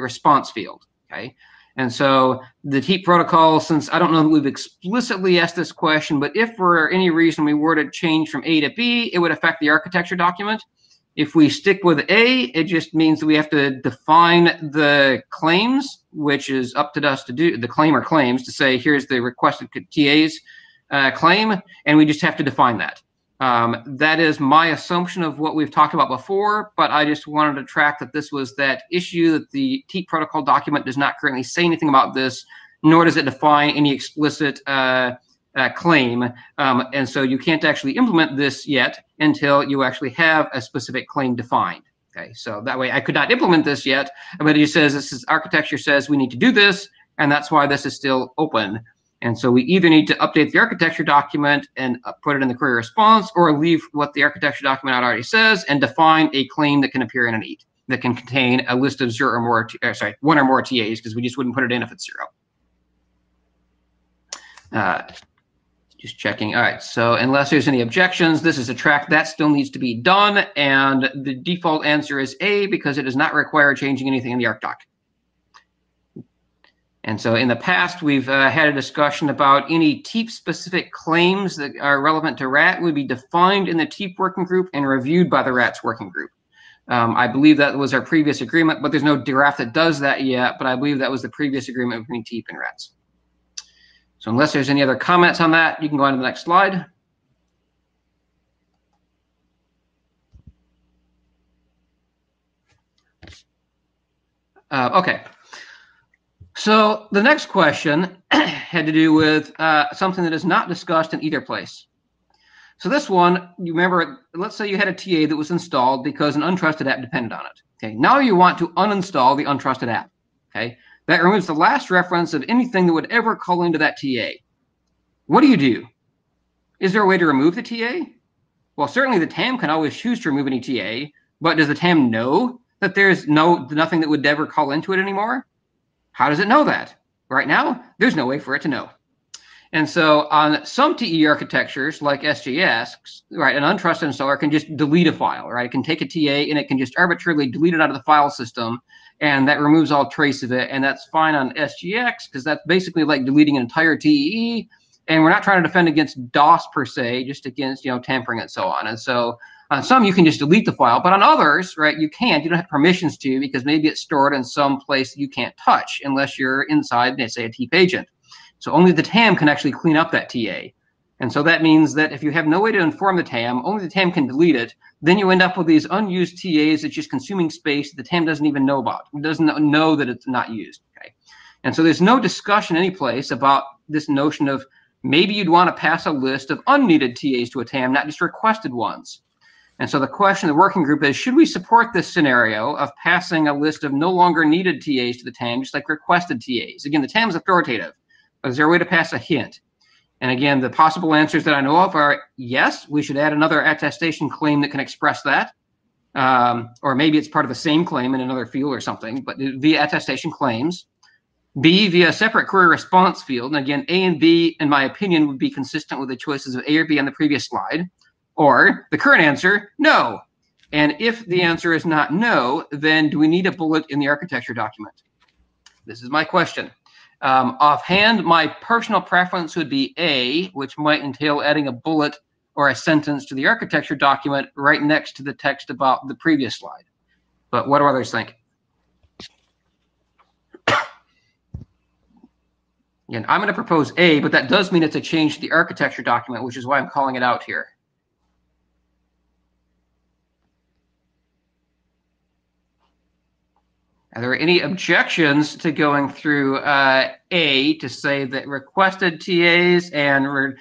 response field, okay? And so the Teep protocol, since I don't know that we've explicitly asked this question, but if for any reason we were to change from A to B, it would affect the architecture document. If we stick with A, it just means that we have to define the claims, which is up to us to do, the claim or claims, to say, here's the requested TA's claim, and we just have to define that. That is my assumption of what we've talked about before, but I just wanted to track that this was that issue that the Teep protocol document does not currently say anything about this, nor does it define any explicit claim, and so you can't actually implement this yet until you actually have a specific claim defined. Okay, so that way I could not implement this yet, but it says this is architecture says we need to do this, and that's why this is still open. And so we either need to update the architecture document and put it in the query response, or leave what the architecture document already says and define a claim that can appear in an EAT that can contain a list of 0 or more, 1 or more TAs, because we just wouldn't put it in if it's 0. Just checking. All right, so unless there's any objections, this is a track that still needs to be done, and the default answer is A because it does not require changing anything in the ArcDoc. And so in the past, we've had a discussion about any Teep-specific claims that are relevant to RAT would be defined in the Teep working group and reviewed by the RATS working group. I believe that was our previous agreement, but there's no draft that does that yet, but I believe that was the previous agreement between Teep and RATS. So unless there's any other comments on that, you can go on to the next slide. Okay. So the next question had to do with something that is not discussed in either place. So this one, you remember, let's say you had a TA that was installed because an untrusted app depended on it. Okay. Now you want to uninstall the untrusted app. Okay. That removes the last reference of anything that would ever call into that TA. What do? Is there a way to remove the TA? Well, certainly the TAM can always choose to remove any TA, but does the TAM know that there's nothing that would ever call into it anymore? How does it know that? Right now, there's no way for it to know. And so on some TE architectures like SJS, right, an untrusted installer can just delete a file, right? It can take a TA and it can just arbitrarily delete it out of the file system, and that removes all trace of it. And that's fine on SGX because that's basically like deleting an entire TE. And we're not trying to defend against DOS per se, just against, tampering and so on. And so on some, you can just delete the file, but on others, right, you can't. You don't have permissions to, because maybe it's stored in some place you can't touch unless you're inside, say, a Teep agent. So only the TAM can actually clean up that TA. And so that means that if you have no way to inform the TAM, only the TAM can delete it. Then you end up with these unused TAs that's just consuming space that the TAM doesn't even know about. It doesn't know that it's not used. Okay. And so there's no discussion anyplace about this notion of maybe you'd want to pass a list of unneeded TAs to a TAM, not just requested ones. And so the question of the working group is, should we support this scenario of passing a list of no longer needed TAs to the TAM, just like requested TAs? Again, the TAM is authoritative, but is there a way to pass a hint? And again, the possible answers that I know of are, yes, we should add another attestation claim that can express that. or maybe it's part of the same claim in another field or something, but via attestation claims. B, via a separate query response field. And again, A and B, in my opinion, would be consistent with the choices of A or B on the previous slide. Or the current answer, no. And if the answer is not no, then do we need a bullet in the architecture document? This is my question. Offhand, my personal preference would be A, which might entail adding a bullet or a sentence to the architecture document right next to the text about the previous slide. But what do others think? Again, I'm going to propose A, but that does mean it's a change to the architecture document, which is why I'm calling it out here. Are there any objections to going through A to say that requested TAs and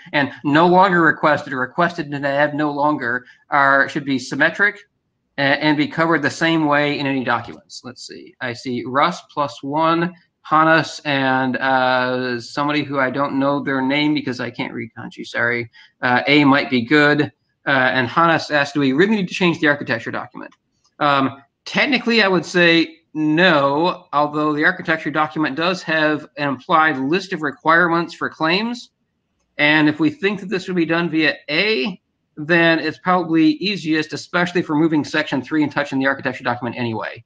no longer requested or requested and add no longer should be symmetric and be covered the same way in any documents? Let's see. I see Russ +1. Hannes and somebody who I don't know their name because I can't read kanji, sorry. A might be good. And Hannes asked, do we really need to change the architecture document? Technically, I would say no, although the architecture document does have an implied list of requirements for claims. And if we think that this would be done via A, then it's probably easiest, especially for moving section 3 and touching the architecture document anyway.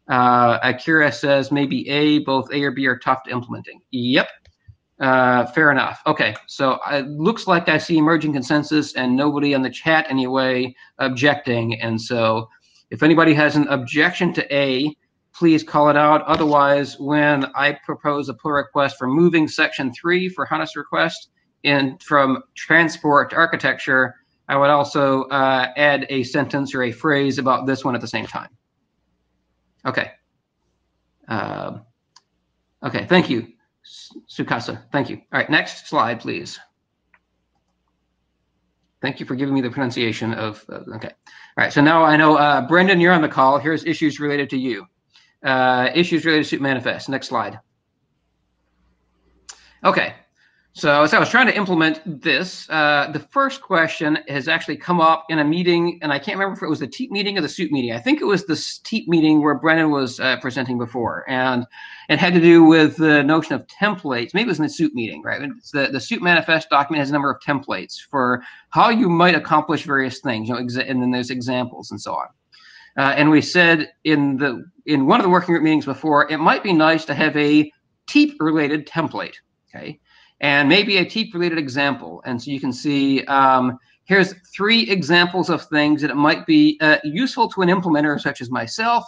Akira says maybe A, both A or B are tough to implementing. Yep, fair enough. Okay, so it looks like I see emerging consensus and nobody on the chat anyway objecting. And so if anybody has an objection to A, please call it out. Otherwise, when I propose a pull request for moving section 3 for Hannes' request and from transport to architecture, I would also add a sentence or a phrase about this one at the same time. Okay. Okay, thank you, Sukasa. Thank you. All right, next slide, please. Thank you for giving me the pronunciation of, okay. All right, so now I know, Brendan, you're on the call. Here's issues related to you. Issues related to suit manifest. Next slide. Okay. So as I was trying to implement this, the first question has actually come up in a meeting, and I can't remember if it was the Teep meeting or the suit meeting. I think it was the Teep meeting where Brennan was presenting before, and it had to do with the notion of templates. Maybe it was in the suit meeting, right? It's the suit manifest document has a number of templates for how you might accomplish various things, you know, and then there's examples and so on. And we said in one of the working group meetings before, it might be nice to have a Teep-related template, okay? And maybe a Teep-related example. And so you can see here's 3 examples of things that it might be useful to an implementer such as myself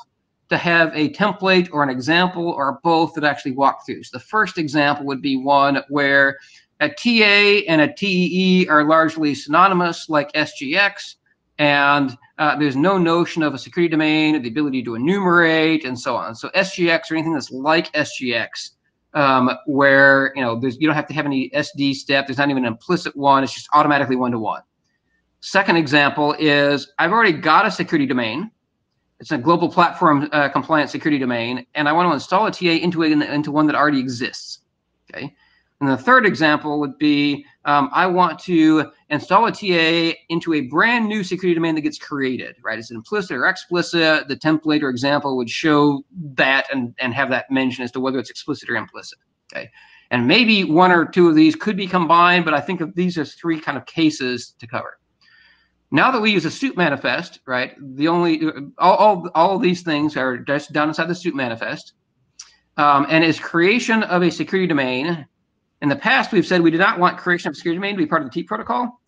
to have a template or an example or both that actually walk through. So the first example would be one where a TA and a TEE are largely synonymous like SGX, and there's no notion of a security domain or the ability to enumerate and so on. So SGX or anything that's like SGX, where you don't have to have any SD step. There's not even an implicit one. It's just automatically one-to-one. Second example is I've already got a security domain. It's a global platform compliant security domain, and I want to install a TA into one that already exists. Okay. And the third example would be I want to install a TA into a brand new security domain that gets created, right? It's implicit or explicit. The template or example would show that and have that mention as to whether it's explicit or implicit, okay? And maybe 1 or 2 of these could be combined, but I think of these as 3 kind of cases to cover. Now that we use a suit manifest, right, all of these things are just down inside the suit manifest, and is creation of a security domain. In the past, we've said we did not want creation of a security domain to be part of the Teep protocol,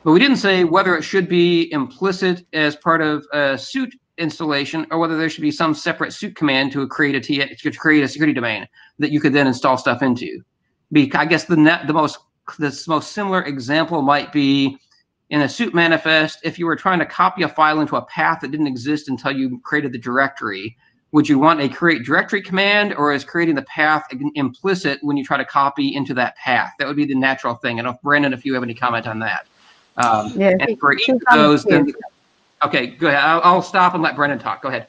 but we didn't say whether it should be implicit as part of a suit installation or whether there should be some separate suit command to create a security domain that you could then install stuff into. I guess the most similar example might be in a suit manifest. If you were trying to copy a file into a path that didn't exist until you created the directory, would you want a create directory command, or is creating the path implicit when you try to copy into that path? That would be the natural thing. I don't know, Brandon, if you have any comment on that. Yeah, and for each of those, then, okay, go ahead. I'll stop and let Brendan talk. Go ahead.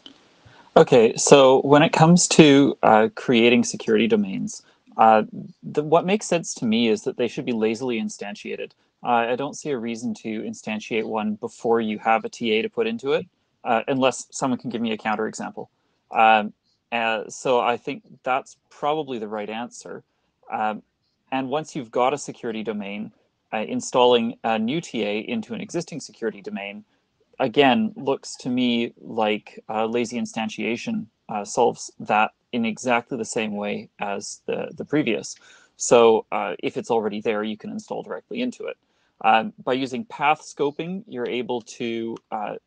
Okay, so when it comes to creating security domains, what makes sense to me is that they should be lazily instantiated. I don't see a reason to instantiate one before you have a TA to put into it. unless someone can give me a counterexample. So I think that's probably the right answer. And once you've got a security domain, installing a new TA into an existing security domain, again, looks to me like lazy instantiation solves that in exactly the same way as the previous. So if it's already there, you can install directly into it. By using path scoping, you're able to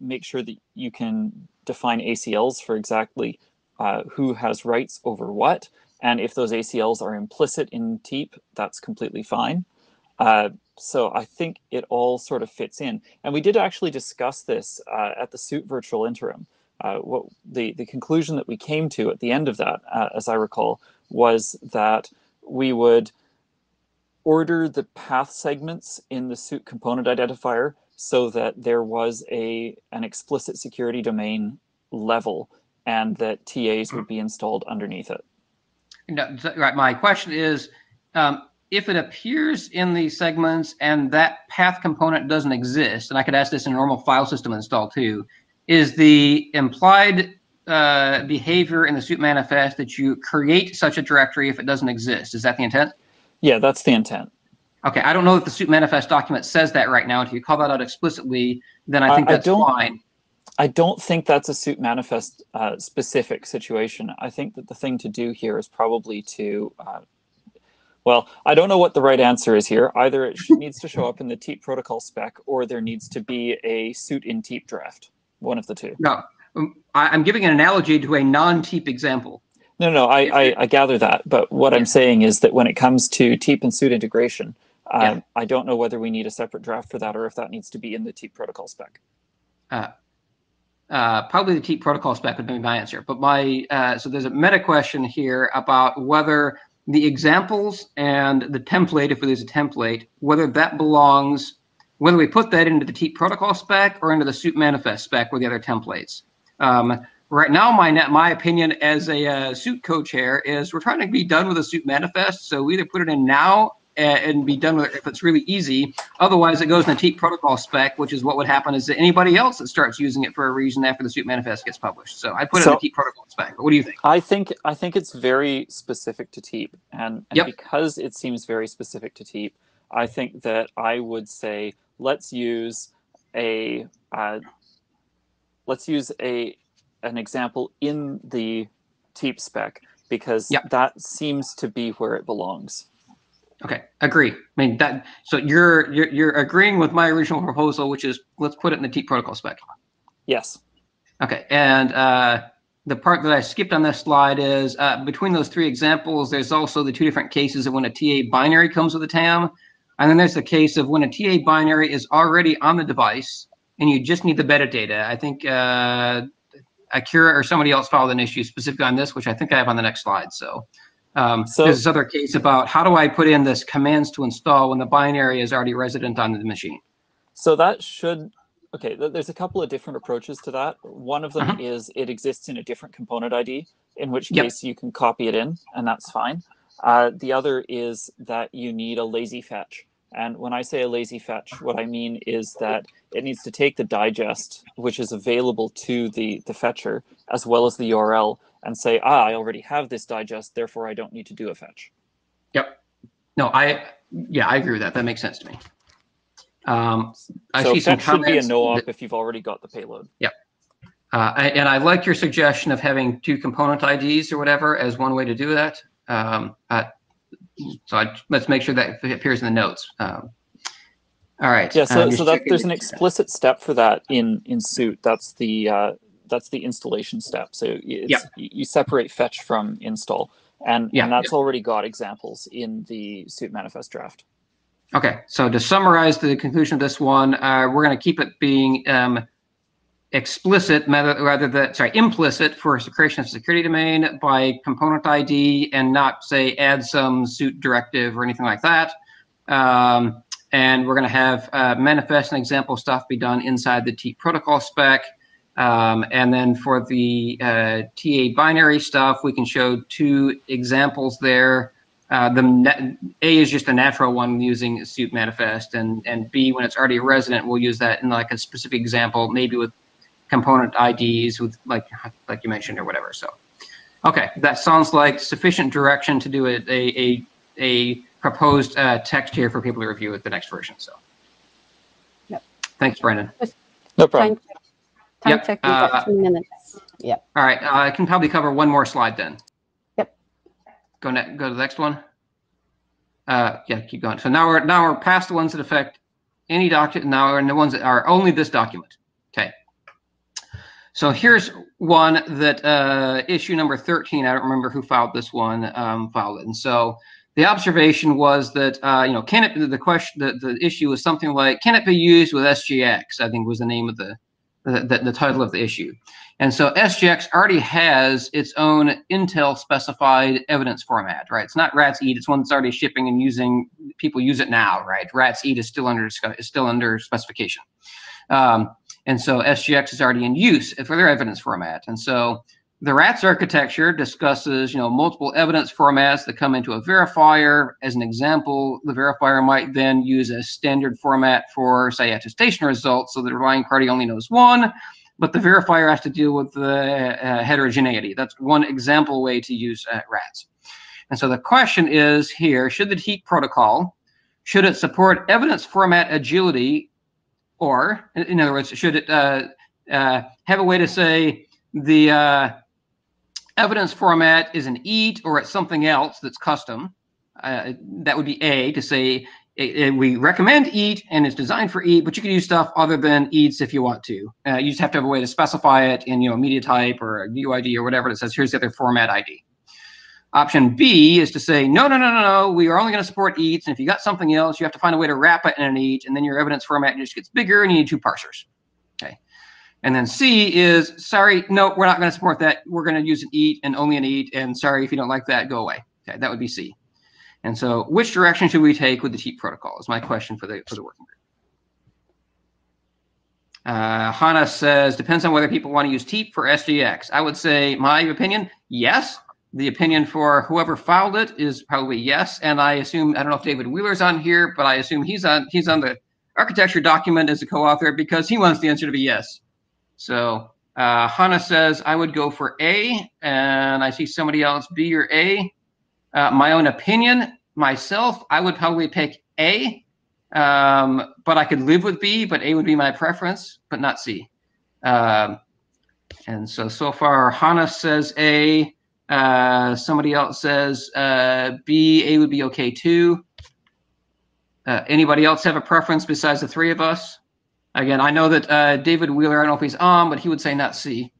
make sure that you can define ACLs for exactly who has rights over what. And if those ACLs are implicit in Teep, that's completely fine. So I think it all sort of fits in. And we did actually discuss this at the Suit Virtual Interim. What the conclusion that we came to at the end of that, as I recall, was that we would order the path segments in the Suit component identifier so that there was an explicit security domain level and that TAs would be installed underneath it. No, right. My question is, if it appears in these segments and that path component doesn't exist, and I could ask this in a normal file system install too, is the implied behavior in the suit manifest that you create such a directory if it doesn't exist? Is that the intent? Yeah, that's the intent. Okay, I don't know if the suit manifest document says that right now. If you call that out explicitly, then I think that's fine. I don't think that's a suit manifest specific situation. I think that the thing to do here is probably to, well, I don't know what the right answer is here. Either it needs to show up in the Teep protocol spec, or there needs to be a suit in Teep draft. One of the two. No, I'm giving an analogy to a non-Teep example. No, I gather that. But what I'm saying is that when it comes to Teep and suit integration, I don't know whether we need a separate draft for that or if that needs to be in the Teep protocol spec. Probably the Teep protocol spec would be my answer. But so there's a meta question here about whether the examples and the template, if there's a template, whether that belongs, whether we put that into the Teep protocol spec or into the suit manifest spec with the other templates. Right now, my opinion as a suit co-chair is we're trying to be done with a suit manifest. So we either put it in now and be done with it if it's really easy. Otherwise, it goes in the Teep protocol spec, which is what would happen is that anybody else that starts using it for a reason after the suit manifest gets published. So I put it in the Teep protocol spec. But what do you think? I think it's very specific to Teep, and because it seems very specific to Teep, I think that I would say let's use an example in the Teep spec because that seems to be where it belongs. Okay, agree. I mean that. So you're agreeing with my original proposal, which is let's put it in the Teep protocol spec. Yes. Okay, and the part that I skipped on this slide is between those three examples, there's also the two different cases of when a TA binary comes with a TAM, and then there's the case of when a TA binary is already on the device and you just need the metadata. I think Akira or somebody else filed an issue specifically on this, which I think I have on the next slide. So there's this other case about how do I put in this commands to install when the binary is already resident on the machine? So that should, okay, there's a couple of different approaches to that. One of them is it exists in a different component ID, in which case you can copy it in, and that's fine. The other is that you need a lazy fetch. And when I say a lazy fetch, what I mean is that it needs to take the digest, which is available to the fetcher, as well as the URL, and say, I already have this digest, therefore I don't need to do a fetch. Yep. No, I agree with that. That makes sense to me. I see some comments. Should be a no-op if you've already got the payload. Yep. And I like your suggestion of having two component IDs or whatever as one way to do that. Let's make sure that it appears in the notes. All right. Yeah. So there's an explicit step for that in Suit. That's the installation step. So you separate fetch from install, and that's already got examples in the Suit manifest draft. Okay. So to summarize the conclusion of this one, we're going to keep it being explicit implicit for creation of security domain by component ID and not say add some suit directive or anything like that. And we're going to have manifest and example stuff be done inside the Teep protocol spec. And then for the TA binary stuff, we can show two examples there. A is just a natural one using suit manifest, and B, when it's already resident, we'll use that in like a specific example, maybe with component IDs with like you mentioned or whatever. So, okay, that sounds like sufficient direction to do a proposed text here for people to review at the next version. So, yep. Thanks, Brandon. No problem. Time check. We've got 2 minutes. Yep. All right, I can probably cover one more slide then. Yep. Go to the next one. Yeah, keep going. So now we're past the ones that affect any document. Now we're in the ones that are only this document. Okay. So here's one that issue number 13. I don't remember who filed this one. Filed it, and so the observation was that can it? The question, the issue was something like, can it be used with SGX? I think was the name of the title of the issue. And so SGX already has its own Intel specified evidence format, right? It's not RATS-EAT, it's one that's already shipping and using, people use it now, right? RATS-EAT is still under specification. And so SGX is already in use for their evidence format. And so the RATS architecture discusses, multiple evidence formats that come into a verifier. As an example, the verifier might then use a standard format for, say, attestation results, so the relying party only knows one, but the verifier has to deal with the heterogeneity. That's one example way to use RATS. And so the question is here, should the Teep protocol, should it support evidence format agility, or, in other words, should it have a way to say the evidence format is an EAT or it's something else that's custom? That would be A, to say we recommend EAT and it's designed for EAT, but you can use stuff other than EATs if you want to. You just have to have a way to specify it in media type or a UID or whatever that says here's the other format ID. Option B is to say no, we are only going to support EATs, and if you got something else, you have to find a way to wrap it in an EAT, and then your evidence format just gets bigger and you need 2 parsers. Okay. And then C is, sorry, no, we're not going to support that. We're going to use an EAT and only an EAT, and sorry, if you don't like that, go away. Okay, that would be C. And so which direction should we take with the Teep protocol is my question for the working group. Hannah says, depends on whether people want to use Teep for SGX. I would say, my opinion, yes. The opinion for whoever filed it is probably yes. And I assume, I don't know if David Wheeler's on here, but I assume he's on the architecture document as a co-author because he wants the answer to be yes. So Hannah says, I would go for A, and I see somebody else B or A. My own opinion, myself, I would probably pick A, but I could live with B, but A would be my preference, but not C. And so far, Hannah says A. Somebody else says B, A would be okay too. Anybody else have a preference besides the 3 of us? Again, I know that David Wheeler, I don't know if he's on, but he would say not C.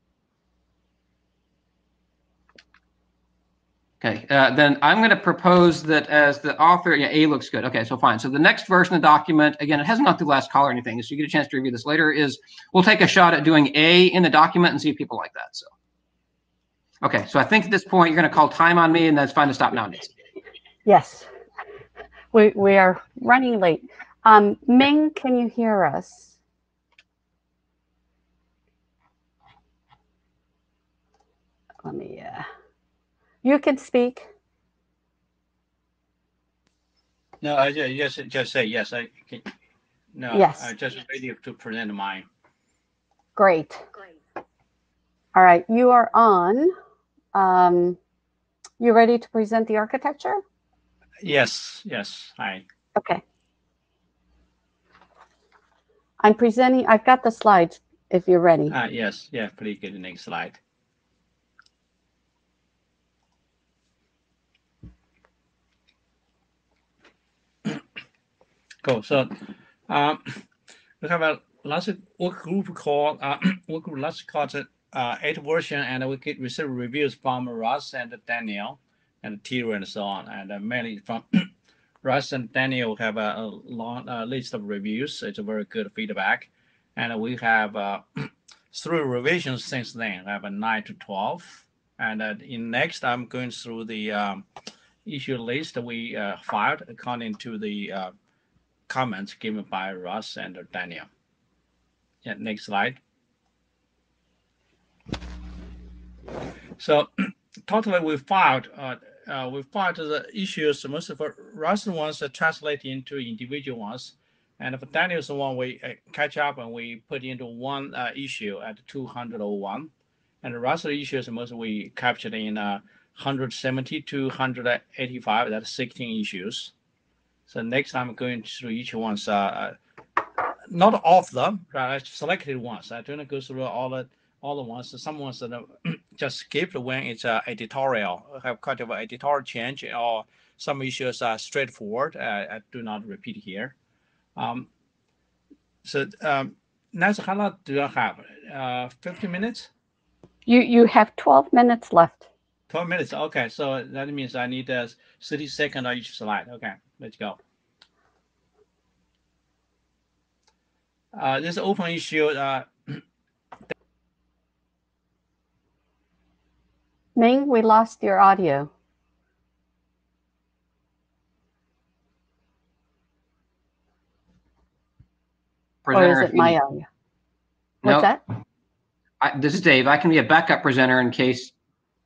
Okay, then I'm going to propose that as the author, yeah, A looks good. Okay, so fine. So the next version of the document, again, it hasn't gone through the last call or anything, so you get a chance to review this later, is we'll take a shot at doing A in the document and see if people like that. So, okay, so I think at this point you're going to call time on me, and that's fine to stop now, Nancy. Yes, we are running late. Ming, can you hear us? Let me, you can speak. No, I just say yes. I can. No, yes. I just ready to present mine. Great. All right, you are on. You ready to present the architecture? Yes. Hi. Okay. I'm presenting. I've got the slides. If you're ready. Yes. Yeah. Please get the next slide. Cool. So we have a last work group called 8 version, and we get receive reviews from Russ and Daniel and Tira and so on, and mainly from Russ and Daniel have a long list of reviews. It's a very good feedback, and we have 3 revisions since then. I have a 9 to 12, and in next I'm going through the issue list we filed according to the comments given by Russ and Daniel. Yeah, next slide. So totally we filed the issues. Most of Russ ones are translated into individual ones. And for Daniel's one, we catch up and we put into one issue at 201. And the rest of the issues most we captured in 170 to 185. That's 16 issues. So next I'm going through each one. Not all of them, right? I selected ones. I don't go through all the ones. Some ones that just skipped when it's editorial, have kind of an editorial change, or some issues are straightforward. I do not repeat here. Next, how long do I have? 15 minutes? You have 12 minutes left. 12 minutes. Okay, so that means I need 30 seconds on each slide. Okay, let's go. This open issue. Ming, we lost your audio. Presenter, or is it my audio? What's that? This is Dave. I can be a backup presenter in case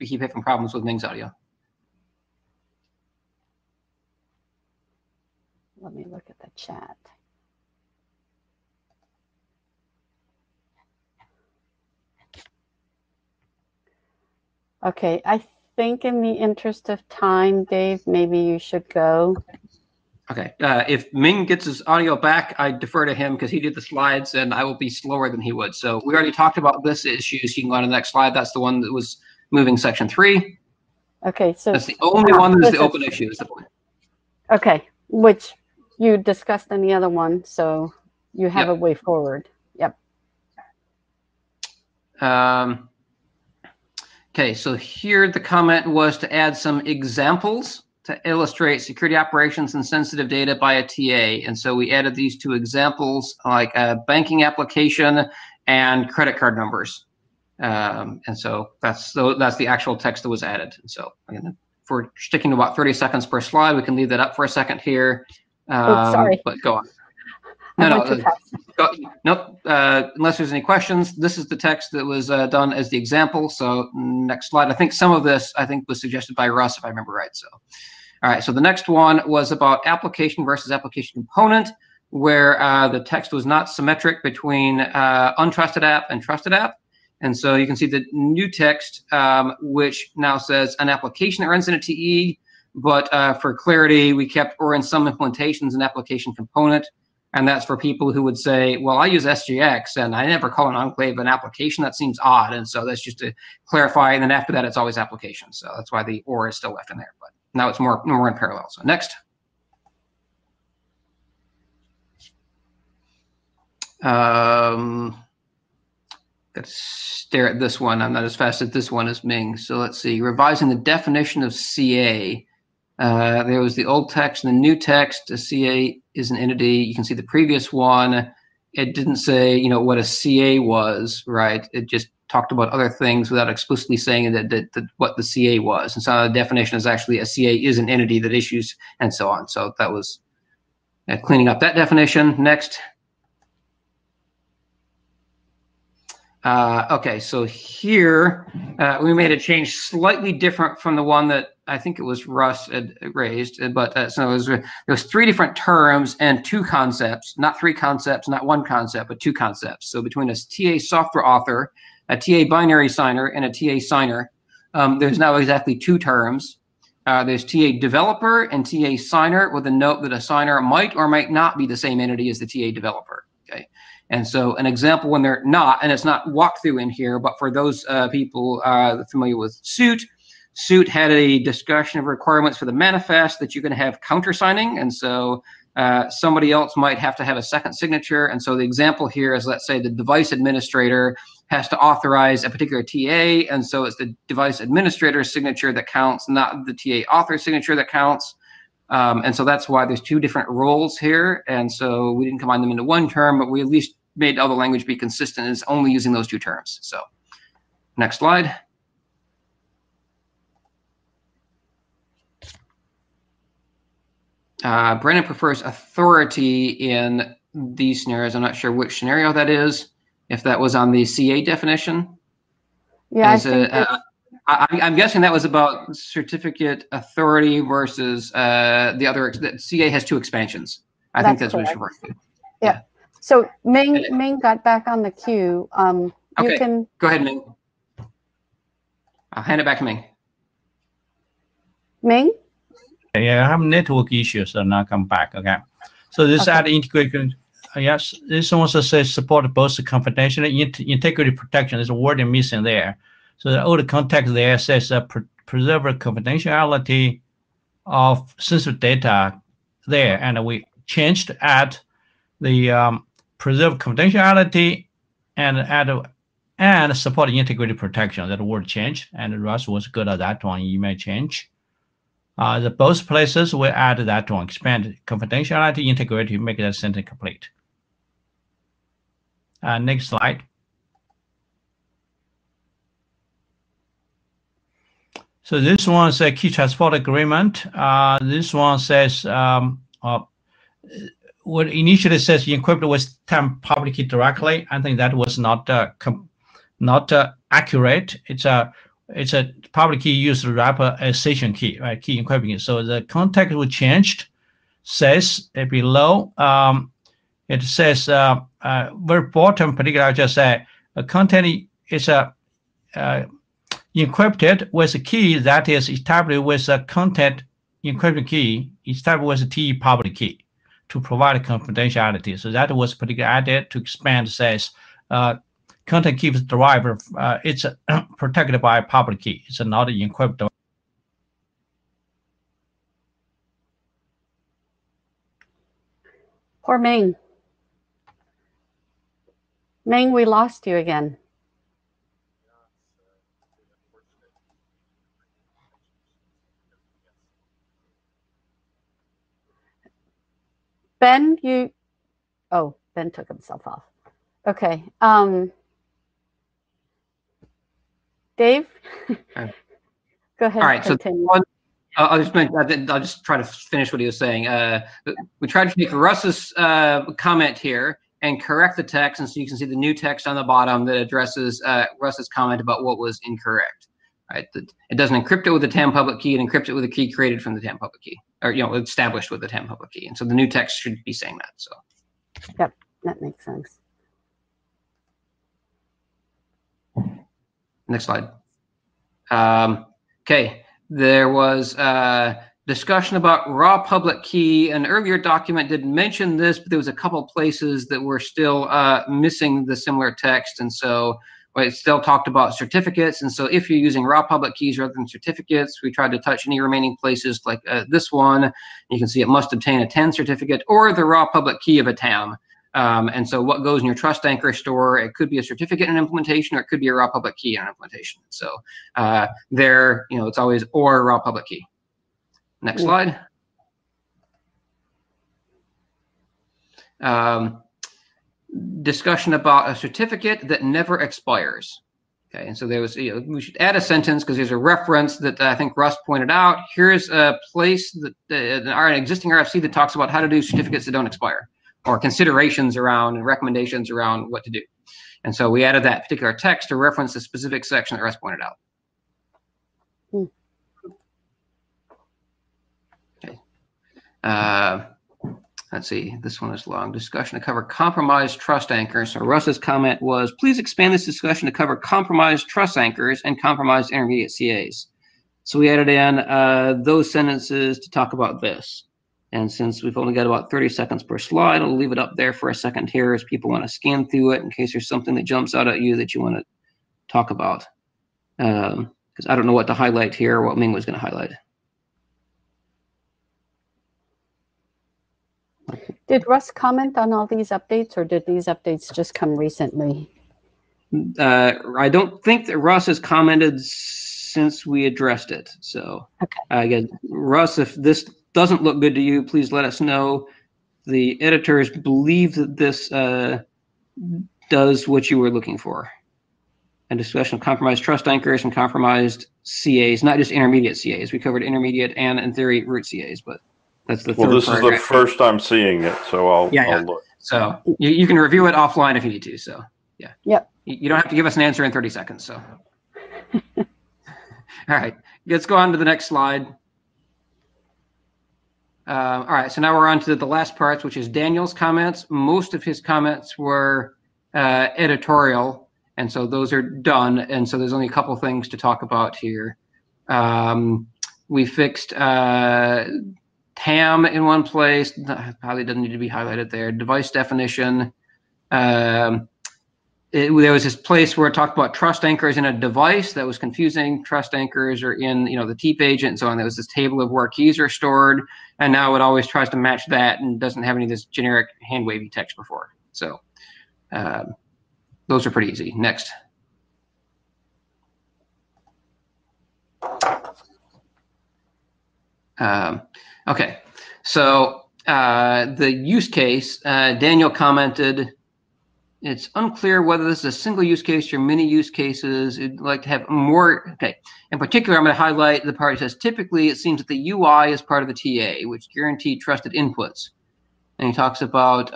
we keep having problems with Ming's audio. Let me look at the chat. Okay, I think in the interest of time, Dave, maybe you should go. Okay, if Ming gets his audio back, I defer to him because he did the slides and I will be slower than he would. So we already talked about this issue. So you can go on to the next slide. That's the one that was moving section 3. Okay, so that's the only one that's the open issue is the point. Okay, which you discussed in the other one, so you have a way forward. Yep. Okay, so here the comment was to add some examples to illustrate security operations and sensitive data by a TA. And so we added these 2 examples, like a banking application and credit card numbers. And so that's the actual text that was added. And so again, if we're sticking to about 30 seconds per slide, we can leave that up for a second here. Sorry. But go on. Nope. Unless there's any questions, this is the text that was done as the example. So next slide. I think some of this was suggested by Russ, if I remember right. So, all right. So the next one was about application versus application component, where the text was not symmetric between untrusted app and trusted app. And so you can see the new text, which now says an application that runs in a TE, but for clarity, we kept or in some implementations an application component. And that's for people who would say, well, I use SGX and I never call an enclave an application. That seems odd. And so that's just to clarify. And then after that, it's always application. So that's why the or is still left in there. But now it's more in parallel. So next. Got to stare at this one. I'm not as fast at this one as Ming. So let's see. Revising the definition of CA. There was the old text and the new text. A CA is an entity. You can see the previous one. It didn't say, what a CA was, right? It just talked about other things without explicitly saying that what the CA was. And so the definition is actually a CA is an entity that issues and so on. So that was cleaning up that definition. Next. Okay, so here we made a change slightly different from the one that I think it was Russ had raised, but so there was 3 different terms and 2 concepts, not 3 concepts, not 1 concept, but 2 concepts. So between a TA software author, a TA binary signer, and a TA signer, there's now exactly 2 terms. There's TA developer and TA signer, with a note that a signer might or might not be the same entity as the TA developer. Okay. And so an example when they're not, and it's not walkthrough in here, but for those people familiar with Suit had a discussion of requirements for the manifest that you're going to have countersigning. And so somebody else might have to have a second signature. And so the example here is, let's say the device administrator has to authorize a particular TA. And so it's the device administrator's signature that counts, not the TA author signature that counts. And so that's why there's 2 different roles here. And so we didn't combine them into 1 term, but we at least made all the language be consistent as only using those 2 terms. So next slide. Brandon prefers authority in these scenarios. I'm not sure which scenario that is, if that was on the CA definition. Yeah, I'm guessing that was about certificate authority versus the other. CA has 2 expansions. I think that's what it's referring to. Yeah. So Ming got back on the queue. Okay. You can go ahead, Ming. I'll hand it back to Ming. Ming? Yeah, I have network issues, and I'll come back. Okay. So this add integration. Yes, this also says support both confidential and integrity protection. There's a word missing there. So the old context there says preserve confidentiality of sensitive data there, and we changed to add the preserve confidentiality and support integrity protection. That word changed, and Russ was good at that one. You may change. The both places we add that one, expand confidentiality, integrity, make that sentence complete. Next slide. So this one is a key transport agreement. This one says what initially says encrypted with temp public key directly. I think that was not accurate. It's a public key used to wrap a session key, right? Key encrypting. So the context we changed says below. It says very bottom particular. I just say content is encrypted with a key that is established with a content encryption key established with a TE public key to provide confidentiality. So that was particularly added to expand. Says content key is derived. It's protected by a public key. It's not encrypted. Poor Ming. Ming, we lost you again. Ben, Ben took himself off. Okay. Dave, go ahead. All right. Continue. So I'll just try to finish what he was saying. We tried to take Russ's comment here and correct the text, and so you can see the new text on the bottom that addresses Russ's comment about what was incorrect. Right? It doesn't encrypt it with the TAM public key; it encrypts it with a key created from the TAM public key, or established with the TAM public key. And so the new text should be saying that. So. Yep, that makes sense. Next slide. Okay, there was discussion about raw public key. An earlier document did mention this, but there was a couple places that were still missing the similar text, and so it still talked about certificates. And so if you're using raw public keys rather than certificates, we tried to touch any remaining places like this one. You can see it must obtain a TAN certificate or the raw public key of a TAM. And so what goes in your trust anchor store, it could be a certificate in implementation, or it could be a raw public key in implementation. So it's always or raw public key. Next slide. Discussion about a certificate that never expires. Okay, and so there was, we should add a sentence because there's a reference that I think Russ pointed out. Here's a place that our existing RFC that talks about how to do certificates that don't expire, or considerations around and recommendations around what to do. And so we added that particular text to reference the specific section that Russ pointed out. Okay. Let's see, this one is long. Discussion to cover compromised trust anchors. So Russ's comment was, please expand this discussion to cover compromised trust anchors and compromised intermediate CAs. So we added in those sentences to talk about this. And since we've only got about 30 seconds per slide, I'll leave it up there for a second here as people want to scan through it in case there's something that jumps out at you that you want to talk about. Because I don't know what to highlight here or what Ming was going to highlight. Did Russ comment on all these updates, or did these updates just come recently? I don't think that Russ has commented since we addressed it. So okay. Again, Russ, if this doesn't look good to you, please let us know. The editors believe that this does what you were looking for. A discussion of compromised trust anchors and compromised CAs, not just intermediate CAs. We covered intermediate and, in theory, root CAs, but that's the third this paragraph. is the first I'm seeing it, so I'll look. So you can review it offline if you need to. So yeah. Yep. You don't have to give us an answer in 30 seconds. So. All right, let's go on to the next slide. All right, so now we're on to the last parts, which is Daniel's comments. Most of his comments were editorial, and so those are done. And so there's only a couple things to talk about here. We fixed TAM in one place. Probably doesn't need to be highlighted there. Device definition. There was this place where it talked about trust anchors in a device that was confusing. Trust anchors are in, the Teep agent and so on. There was this table of where keys are stored, and now it always tries to match that and doesn't have any of this generic hand wavy text before. So those are pretty easy. Next. Okay, so the use case, Daniel commented, it's unclear whether this is a single use case or many use cases. You'd like to have more. Okay. In particular, I'm going to highlight the part that says, typically, it seems that the UI is part of the TA, which guarantee trusted inputs. And he talks about,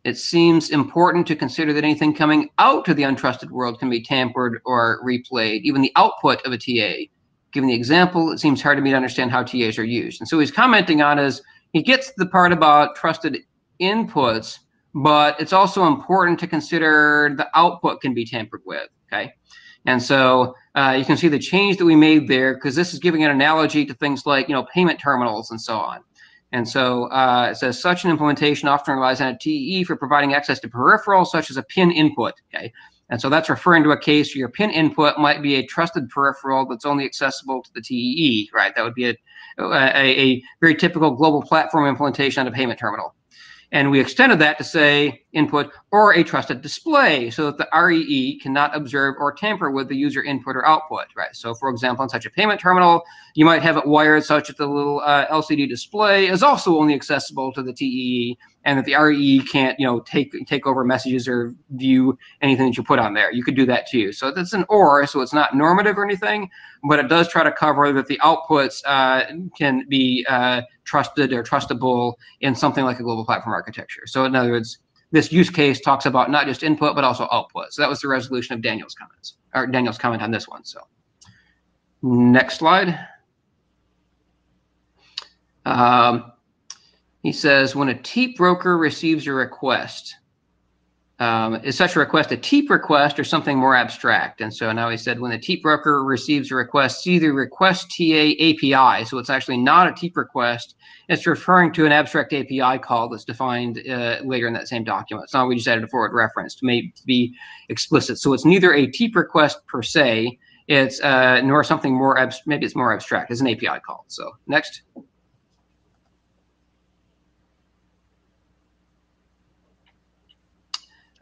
it seems important to consider that anything coming out to the untrusted world can be tampered or replayed, even the output of a TA. Given the example, it seems hard to me to understand how TAs are used. And so he's commenting on is, he gets the part about trusted inputs, but it's also important to consider the output can be tampered with, okay? And so you can see the change that we made there, because this is giving an analogy to things like, payment terminals and so on. And so it says such an implementation often relies on a TE for providing access to peripherals such as a PIN input, okay? And so that's referring to a case where your PIN input might be a trusted peripheral that's only accessible to the TEE, right? That would be a very typical global platform implementation on a payment terminal. And we extended that to say input or a trusted display so that the REE cannot observe or tamper with the user input or output, right? So for example, in such a payment terminal, you might have it wired such that the little LCD display is also only accessible to the TEE, and that the REE can't, take over messages or view anything that you put on there. You could do that too. So that's an or, so it's not normative or anything, but it does try to cover that the outputs can be trusted or trustable in something like a global platform architecture. So in other words, this use case talks about not just input, but also output. So that was the resolution of Daniel's comments, or Daniel's comment on this one. So next slide. He says, when a Teep broker receives a request, is such a request a Teep request or something more abstract? And so now he said, when the Teep broker receives a request, see the request TA API. So it's actually not a Teep request. It's referring to an abstract API call that's defined later in that same document. So now we just added a forward reference to maybe be explicit. So it's neither a Teep request per se, it's nor something more, maybe it's more abstract. It's an API call. So next.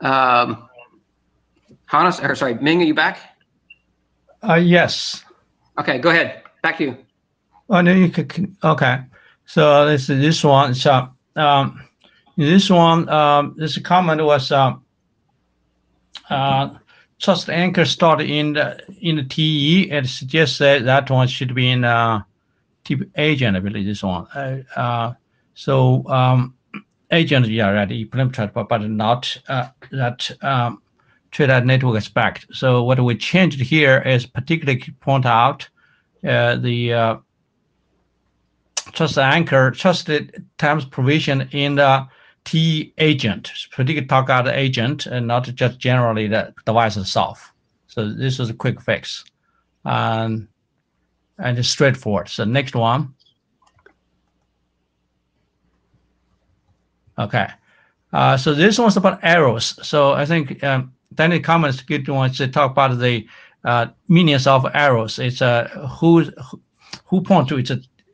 Hannes, or sorry, Ming, are you back? Yes. Okay, go ahead. Back to you. Oh, no, you can. Okay. So this one. So this one, this comment was trust anchor started in the TE. It suggests that one should be in Teep agent. I believe this one. Agent, yeah, right, implemented, but not that to that network aspect. So what we changed here is particularly point out the trusted terms provision in the T agent, particularly talk out the agent and not just generally the device itself. So this is a quick fix and it's straightforward. So next one. Okay, so this one's about arrows. So I think Daniel comments good ones to talk about the meanings of arrows. It's who point to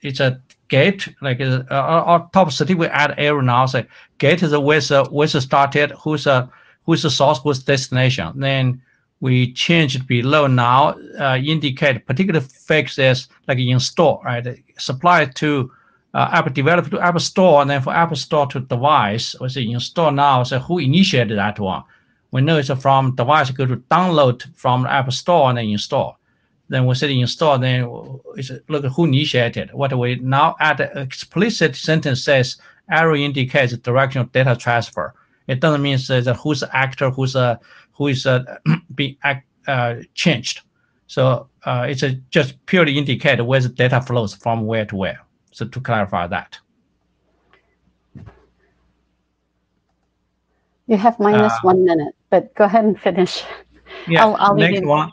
it's a gate, like our top certificate add arrow now. Say gate is where's the started, who's the source, who's destination. Then we change it below now, indicate particular fixes like install, right? Supply to app developer to App Store, and then for App Store to device, we say install now. So who initiated that one? We know it's from device, go to download from the App Store and then install. Then we say install, then it's look at who initiated. What we now add an explicit sentence says arrow indicates the direction of data transfer. It doesn't mean that who's the actor, who is being changed. So it's just purely indicate where the data flows from where to where. So to clarify that. You have minus 1 minute, but go ahead and finish. Yeah, I'll next one.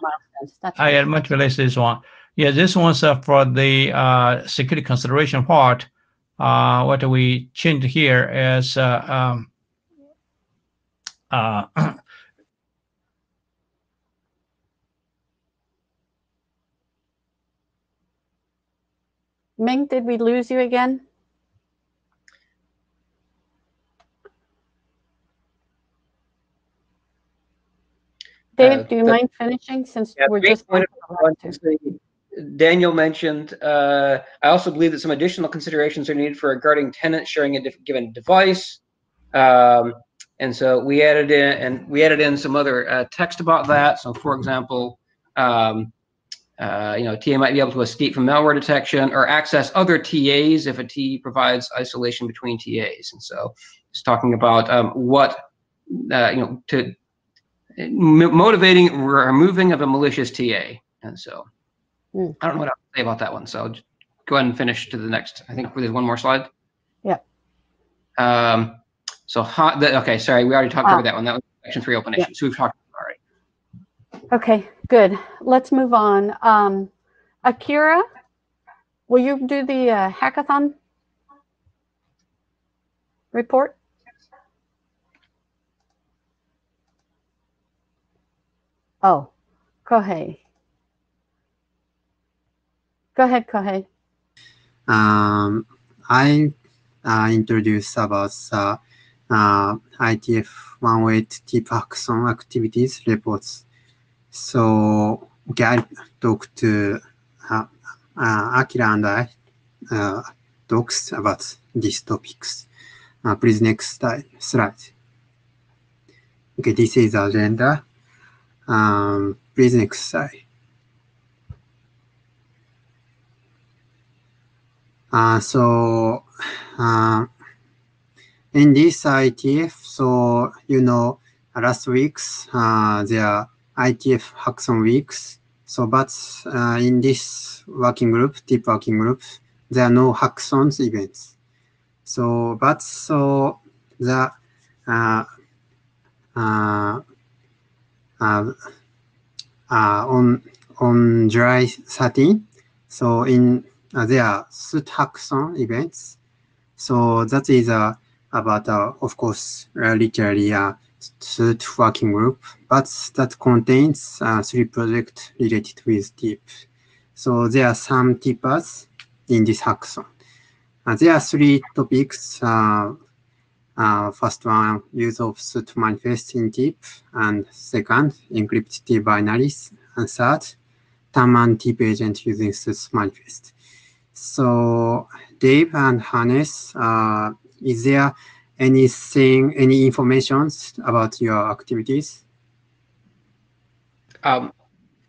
I much related this one. Yeah, this one's for the security consideration part. What we changed here is Ming, did we lose you again? Dave, do you mind finishing since we're just going to Daniel mentioned, I also believe that some additional considerations are needed for regarding tenants sharing a given device. And so we added in some other text about that. So for example, TA might be able to escape from malware detection or access other TAs if a TA provides isolation between TAs. And so it's talking about motivating removing of a malicious TA. And so I don't know what else to say about that one. So just go ahead and finish to the next. I think there's one more slide. Yeah. Okay, sorry, we already talked over that one. That was section 3 open issues. So we've talked about it already. Okay, good. Let's move on. Akira, will you do the hackathon report? Oh, Kohei. Go ahead, Kohei. I introduced about IETF108 Teep hackathon activities reports. So, okay, I talked to Akira and I talks about these topics. Please next slide. Okay, this is the agenda. Please next slide. In this IETF, so last week's there are IETF hackathon weeks. So, but in this working group, Teep working group, there are no hackathons events. So, but so the on July 13, so in there are suit hackathon events. So that is about of course literally suit working group, but that contains 3 projects related with Teep. So there are some Teepers in this hackathon. There are 3 topics. First one, use of suit manifest in Teep, and second, encrypted Teep binaries, and third, TAM and Teep agent using suit manifest. So, Dave and Hannes, is there any information about your activities?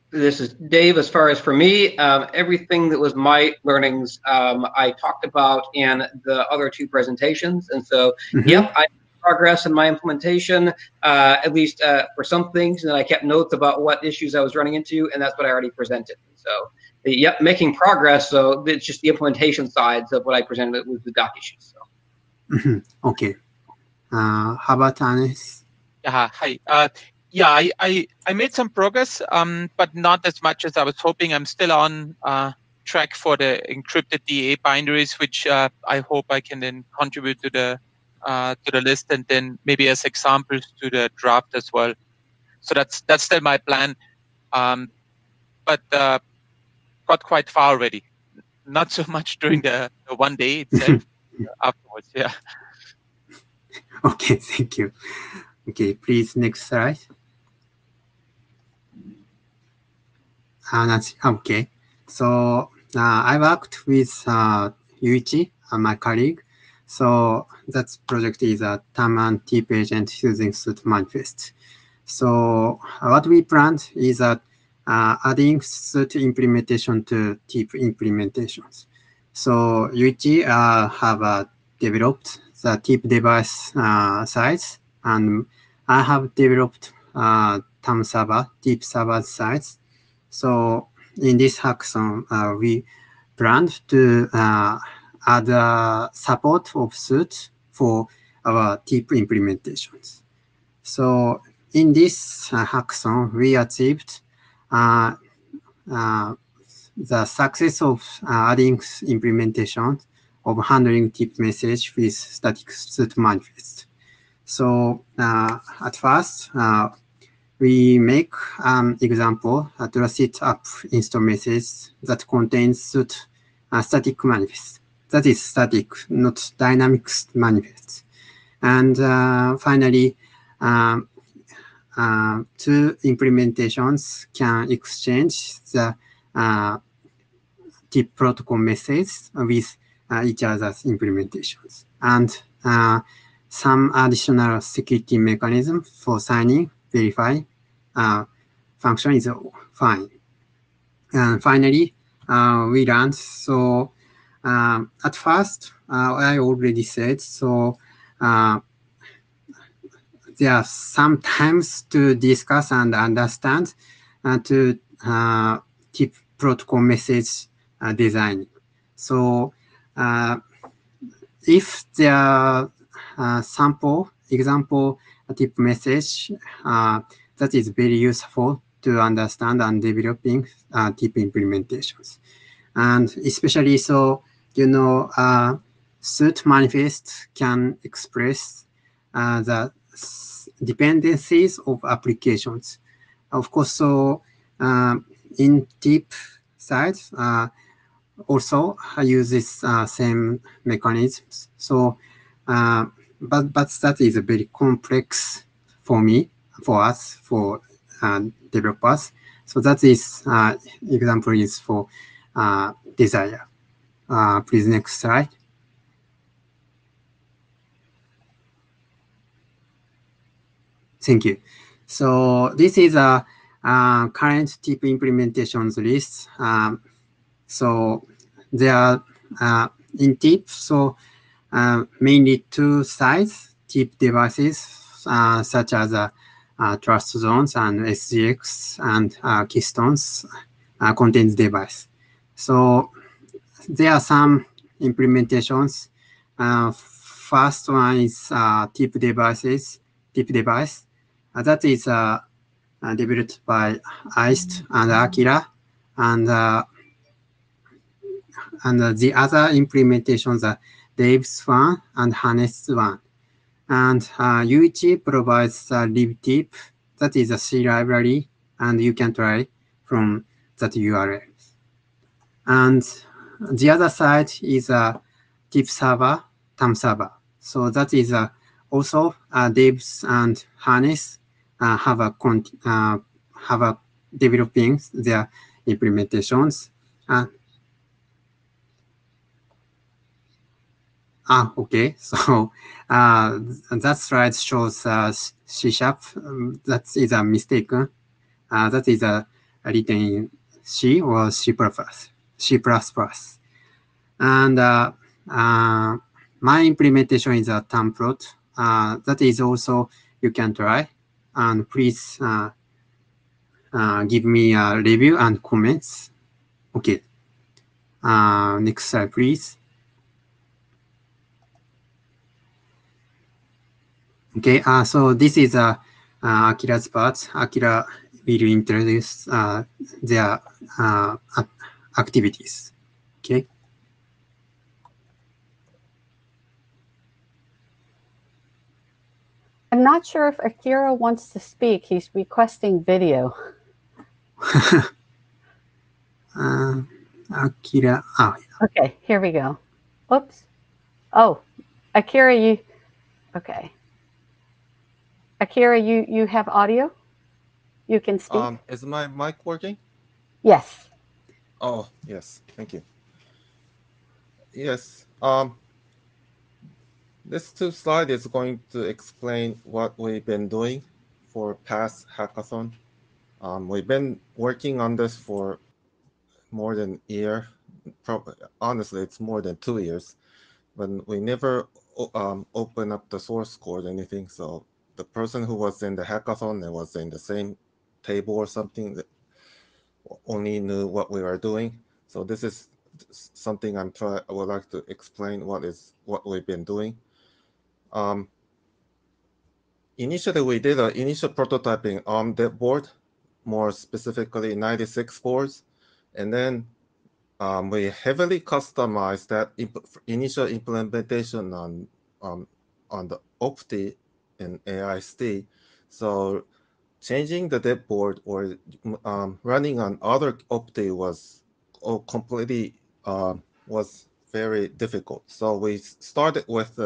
This is Dave. As far as for me, everything that was my learnings, I talked about in the other 2 presentations. And so, yep, I made progress in my implementation, at least for some things. And I kept notes about what issues I was running into, and that's what I already presented. So, yep, making progress. So it's just the implementation sides of what I presented with the doc issues. So. Okay. How about Hannes? Hi. Yeah, I made some progress, but not as much as I was hoping. I'm still on track for the encrypted DA binaries, which I hope I can then contribute to the list, and then maybe as examples to the draft as well. So that's still my plan, but got quite far already. Not so much during the one day itself. Afterwards, yeah. Okay, thank you. Okay, please next slide. Okay, so I worked with Yuichi, my colleague. So that project is a TAM and Teep agent using suit manifest. So what we planned is that adding suit implementation to Teep implementations. So Yuichi have developed the Teep device sites, and I have developed TAM server, Teep server sites. So in this hackathon, we planned to add support of suit for our Teep implementations. So in this hackathon, we achieved the success of adding implementation of handling Teep message with static suit manifest. So at first, we make an example to set up install message that contains suit static manifest. That is static, not dynamic manifest. And finally, two implementations can exchange the Teep protocol message with each other's implementations. And some additional security mechanism for signing, verify function is fine. And finally, we learned, so at first, I already said, so there are some times to discuss and understand to Teep protocol message design. So if there are sample example Teep message, that is very useful to understand and developing Teep implementations. And especially so, suit manifest can express the dependencies of applications. Of course, so in Teep side, also uses same mechanisms. So, but that is very complex for me, for us, for developers. So that is example is for desire. Please next slide. Thank you. So this is a current Teep implementations list. So there are in Teep, so mainly two sides, Teep devices such as trust zones and SGX and keystones contains device. So there are some implementations. First one is Teep devices, Teep device. That is developed by ICE and Akira, and the other implementations are Dave's one and Hannes one. And UIT provides libteep, that is a C library, and you can try from that URL. And the other side is a Teep server, TAM server. So that is also Dave's and Hannes have a developing their implementations. Okay. So that slide shows C#. That is a mistake. That is written in C or C++. And my implementation is a template. That is also you can try. And please give me a review and comments. Okay. Next slide, please. Okay. So this is Akira's part. Akira will introduce their activities. Okay. I'm not sure if Akira wants to speak. He's requesting video. Akira. Okay, here we go. Oops. Oh, Akira, you. Okay. Akira, you have audio? You can speak. Is my mic working? Yes. Oh, yes. Thank you. Yes. This two slide is going to explain what we've been doing for past hackathon. We've been working on this for more than a year. Honestly, it's more than 2 years. But we never open up the source code or anything. So the person who was in the hackathon and was in the same table or something that only knew what we were doing. So this something I would like to explain what we've been doing. Initially, we did an initial prototyping on the board, more specifically 96 boards, and then we heavily customized that initial implementation on the Opti and AIST. So changing the dev board or running on other Opti was completely was very difficult. So we started with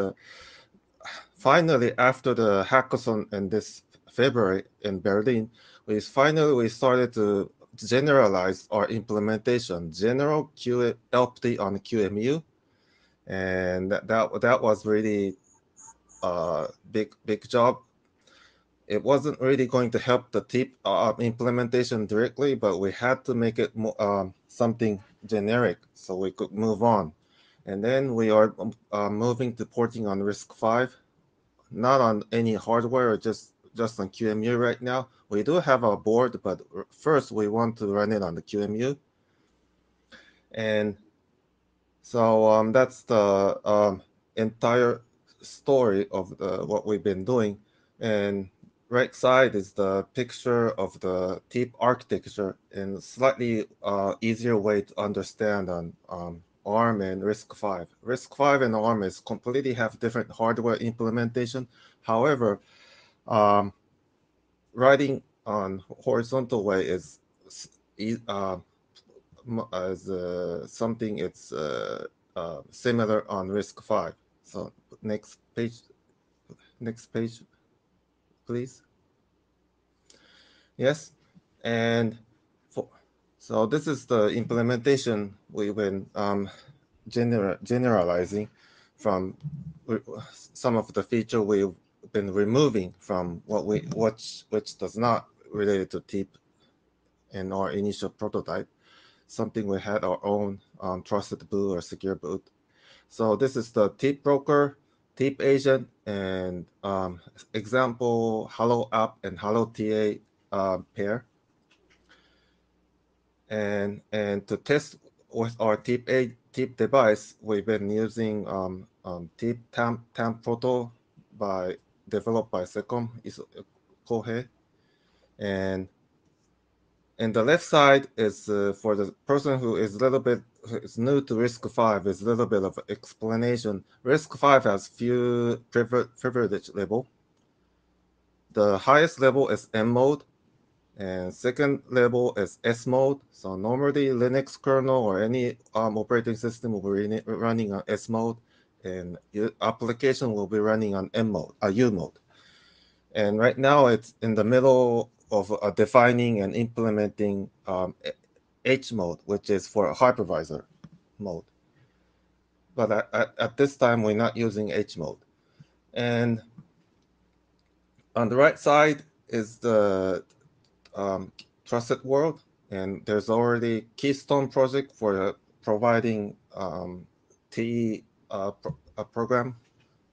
finally, after the hackathon in this February in Berlin, we started to generalize our implementation, general LPT on QEMU, and that was really a big job. It wasn't really going to help the Teep implementation directly, but we had to make it something generic so we could move on. And then we are moving to porting on RISC-V, not on any hardware, or just on QEMU right now. We do have a board, but first we want to run it on the QEMU. And so that's the entire story of what we've been doing. And right side is the picture of the Teep architecture in slightly easier way to understand on ARM and RISC-V. RISC-V and ARM is completely have different hardware implementation. However, writing on horizontal way is something it's similar on RISC-V. So next page, please. Yes, and so this is the implementation we've been generalizing from some of the feature we've been removing from which does not relate to Teep in our initial prototype. Something we had our own trusted boot or secure boot. So this is the Teep broker, Teep agent, and example Hello app and Hello TA pair. And to test with our Teep device, we've been using Teep TAM Proto developed by Secom Kohei. And the left side is for the person who is new to RISC-V, is a little bit of explanation. RISC-V has few privilege level. The highest level is M mode, and second level is S mode. So normally Linux kernel or any operating system will be running on S mode, and your application will be running on M mode, U mode. And right now it's in the middle of defining and implementing H mode, which is for a hypervisor mode. But at this time, we're not using H mode. And on the right side is the trusted world. And there's already Keystone project for providing TE program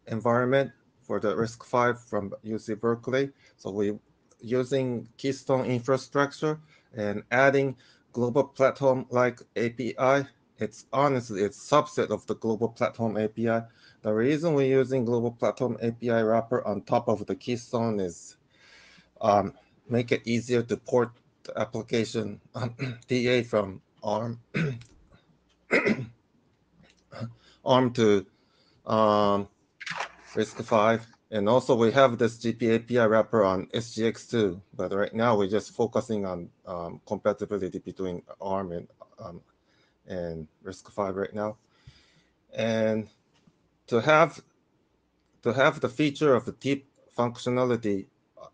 environment for the RISC-V from UC Berkeley. So we're using Keystone infrastructure and adding global platform like API. It's honestly, it's subset of the global platform API. The reason we're using global platform API wrapper on top of the Keystone is make it easier to port the application TA from ARM ARM to RISC-V. And also we have this GP API wrapper on SGX2, but right now we're just focusing on compatibility between ARM and RISC-V right now. And to have the feature of the Teep functionality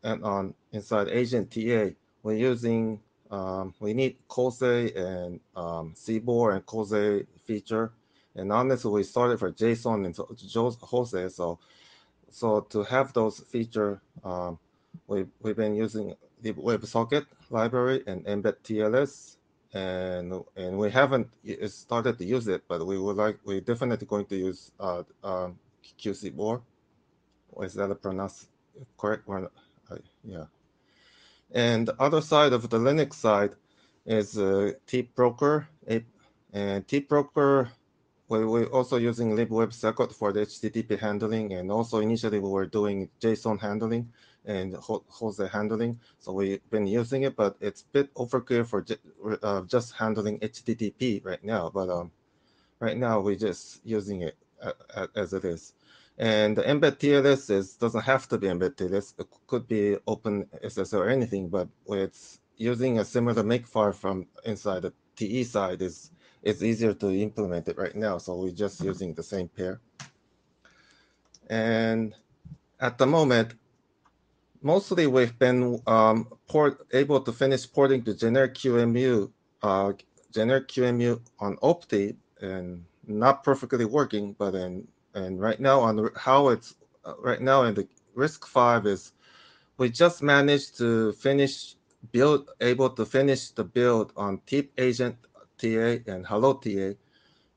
and inside agent TA, we're using we need COSE and CBOR and COSE feature. And honestly, we started for JSON and JOSE. So to have those features, we've been using the WebSocket library and embed TLS, and we haven't started to use it, but we're definitely going to use QCBOR. Is that a pronounce correct one? Yeah. And the other side of the Linux side is Teep broker And Teep broker, we're also using libwebsocket for the HTTP handling, and also initially we were doing JSON handling and Jose handling. So we've been using it, but it's a bit overkill for just handling HTTP right now. But right now we're just using it as it is. And the embed TLS doesn't have to be embed TLS. It could be open SSL or anything, but it's using a similar makefile from inside the TE side it's easier to implement it right now. So we're just using the same pair. And at the moment, mostly we've been able to finish porting to generic QEMU on Opti, and not perfectly working, but and right now on how it's right now in the RISC-V is we just managed to able to finish the build on Teep agent TA and hello TA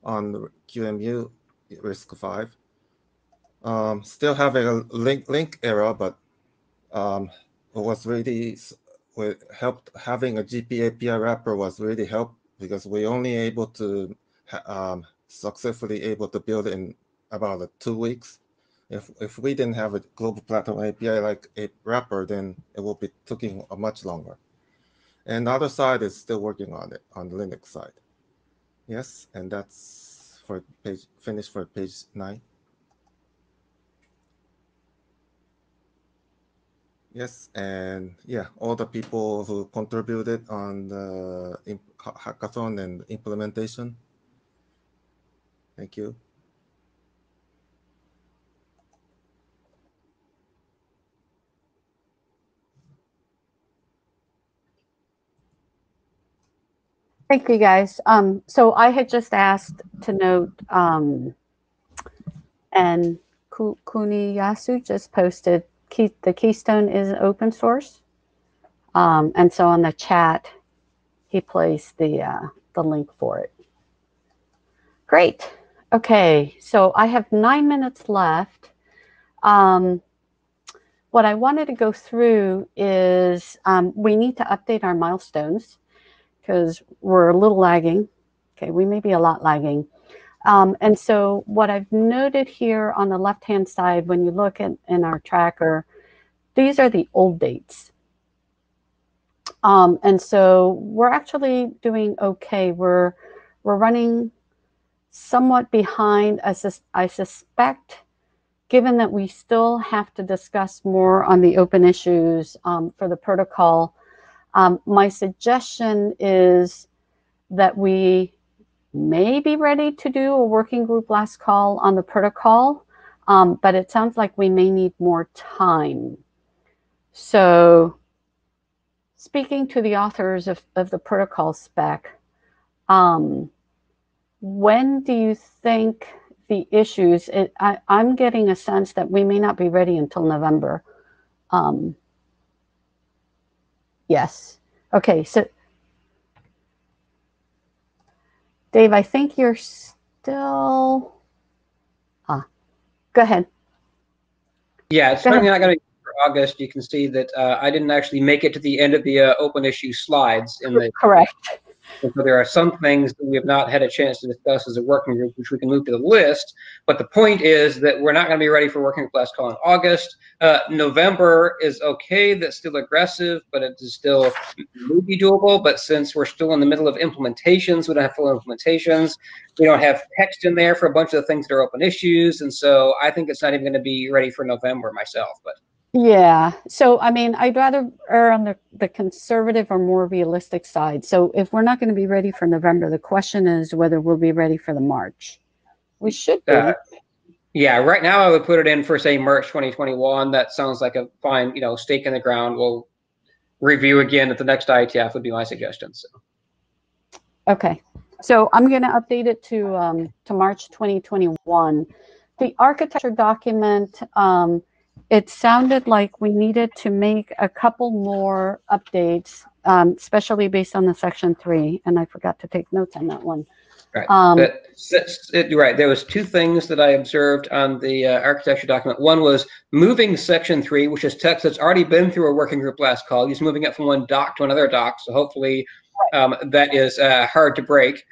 on the QEMU RISC-V. Still having a link error, but it was really helped. Having a GP API wrapper was really helped because we only able to successfully able to build in about 2 weeks. If we didn't have a global platform API like a wrapper, then it will be taking much longer. And the other side is still working on it on the Linux side. Yes, and that's for finish for page 9. Yes, and yeah, all the people who contributed on the hackathon and implementation. Thank you. Thank you, guys. So I had just asked to note, and Kuniyasu just posted, the Keystone is open source. And so on the chat, he placed the link for it. Great. Okay, so I have 9 minutes left. What I wanted to go through is we need to update our milestones because we're a little lagging. Okay, we may be a lot lagging. And so what I've noted here on the left-hand side, when you look in our tracker, these are the old dates. And so we're actually doing okay. We're running somewhat behind. I suspect, given that we still have to discuss more on the open issues for the protocol, my suggestion is that we may be ready to do a working group last call on the protocol, but it sounds like we may need more time. So speaking to the authors of the protocol spec, when do you think the issues, I'm getting a sense that we may not be ready until November. Yes. Okay, so Dave, I think you're still, go ahead. Yeah, it's certainly not going to be for August. You can see that I didn't actually make it to the end of the open issue slides. Correct. And so there are some things that we have not had a chance to discuss as a working group, which we can move to the list. But the point is that we're not going to be ready for working group last call in August. November is okay. That's still aggressive, but it is still maybe doable. But since we're still in the middle of implementations, we don't have full implementations. We don't have text in there for a bunch of the things that are open issues. And so I think it's not even going to be ready for November myself. But yeah, so I mean, I'd rather err on the conservative or more realistic side. So if we're not going to be ready for November, the question is whether we'll be ready for the March. We should be. Yeah, right now I would put it in for, say, March 2021. That sounds like a fine, stake in the ground. We'll review again at the next IETF would be my suggestion. So. Okay, so I'm going to update it to March 2021. The architecture document, it sounded like we needed to make a couple more updates, especially based on the section 3, and I forgot to take notes on that one. Right. Right. There was 2 things that I observed on the architecture document. One was moving section 3, which is text that's already been through a working group last call. He's moving it from one doc to another doc. So hopefully that is hard to break.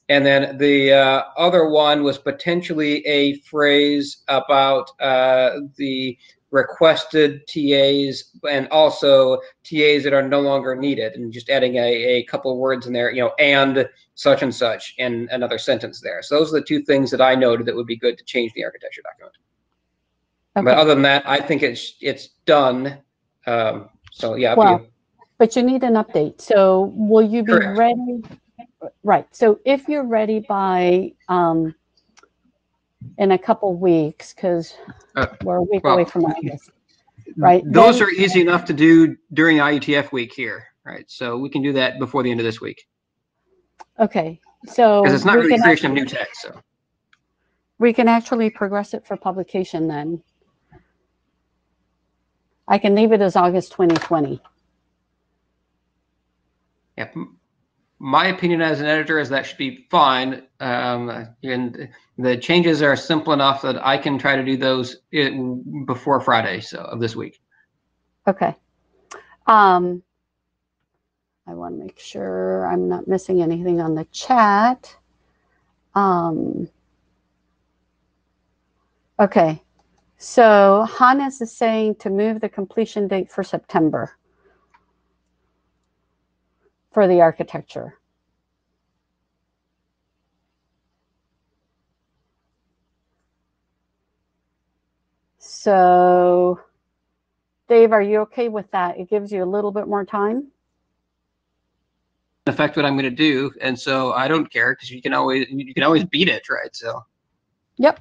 And then the other one was potentially a phrase about the requested TAs and also TAs that are no longer needed, and just adding a couple of words in there, and such and such in another sentence there. So those are the two things that I noted that would be good to change the architecture document. Okay. But other than that, I think it's done. So yeah, up to you. But you need an update. So will you be ready? Right. So if you're ready by in a couple weeks, because we're a week away from August, right? Those are easy enough to do during IETF week here, right? So we can do that before the end of this week. Okay. So because it's not really creation of new text, so we can actually progress it for publication then. I can leave it as August 2020. Yeah, my opinion as an editor is that should be fine. And the changes are simple enough that I can try to do those before Friday of this week. Okay. I want to make sure I'm not missing anything on the chat. Okay. So Hannes is saying to move the completion date for September for the architecture. So Dave, are you okay with that? It gives you a little bit more time. Affect what I'm going to do, and so I don't care because you can always beat it, right? So. Yep.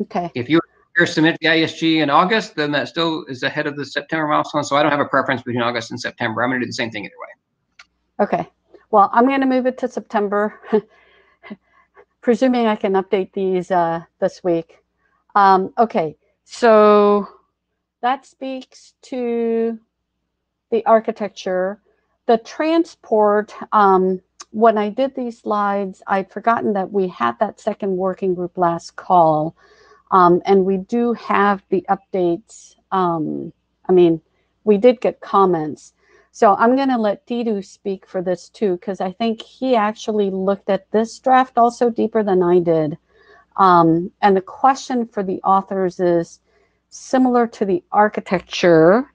Okay. If you submit the ISG in August, then that still is ahead of the September milestone. So I don't have a preference between August and September. I'm going to do the same thing either way. Okay. Well, I'm going to move it to September, presuming I can update these this week. Okay. So that speaks to the architecture. The transport, when I did these slides, I'd forgotten that we had that second working group last call. And we do have the updates. I mean, we did get comments. So I'm going to let Tidu speak for this too, because I think he actually looked at this draft also deeper than I did. And the question for the authors is similar to the architecture.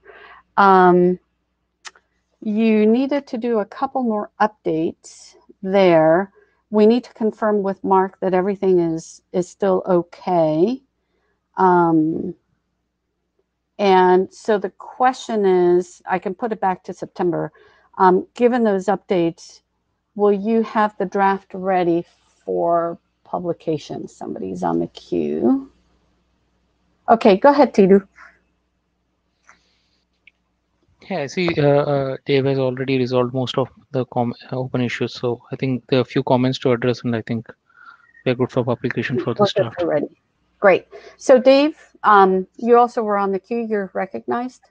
You needed to do a couple more updates there. We need to confirm with Mark that everything is still okay. And so the question is, I can put it back to September. Given those updates, will you have the draft ready for publication? Somebody's on the queue. Okay, go ahead, Tidu. Yeah, I see Dave has already resolved most of the open issues. So I think there are a few comments to address, and I think we're good for publication for this draft. Ready. Great. So Dave, you also were on the queue. You're recognized.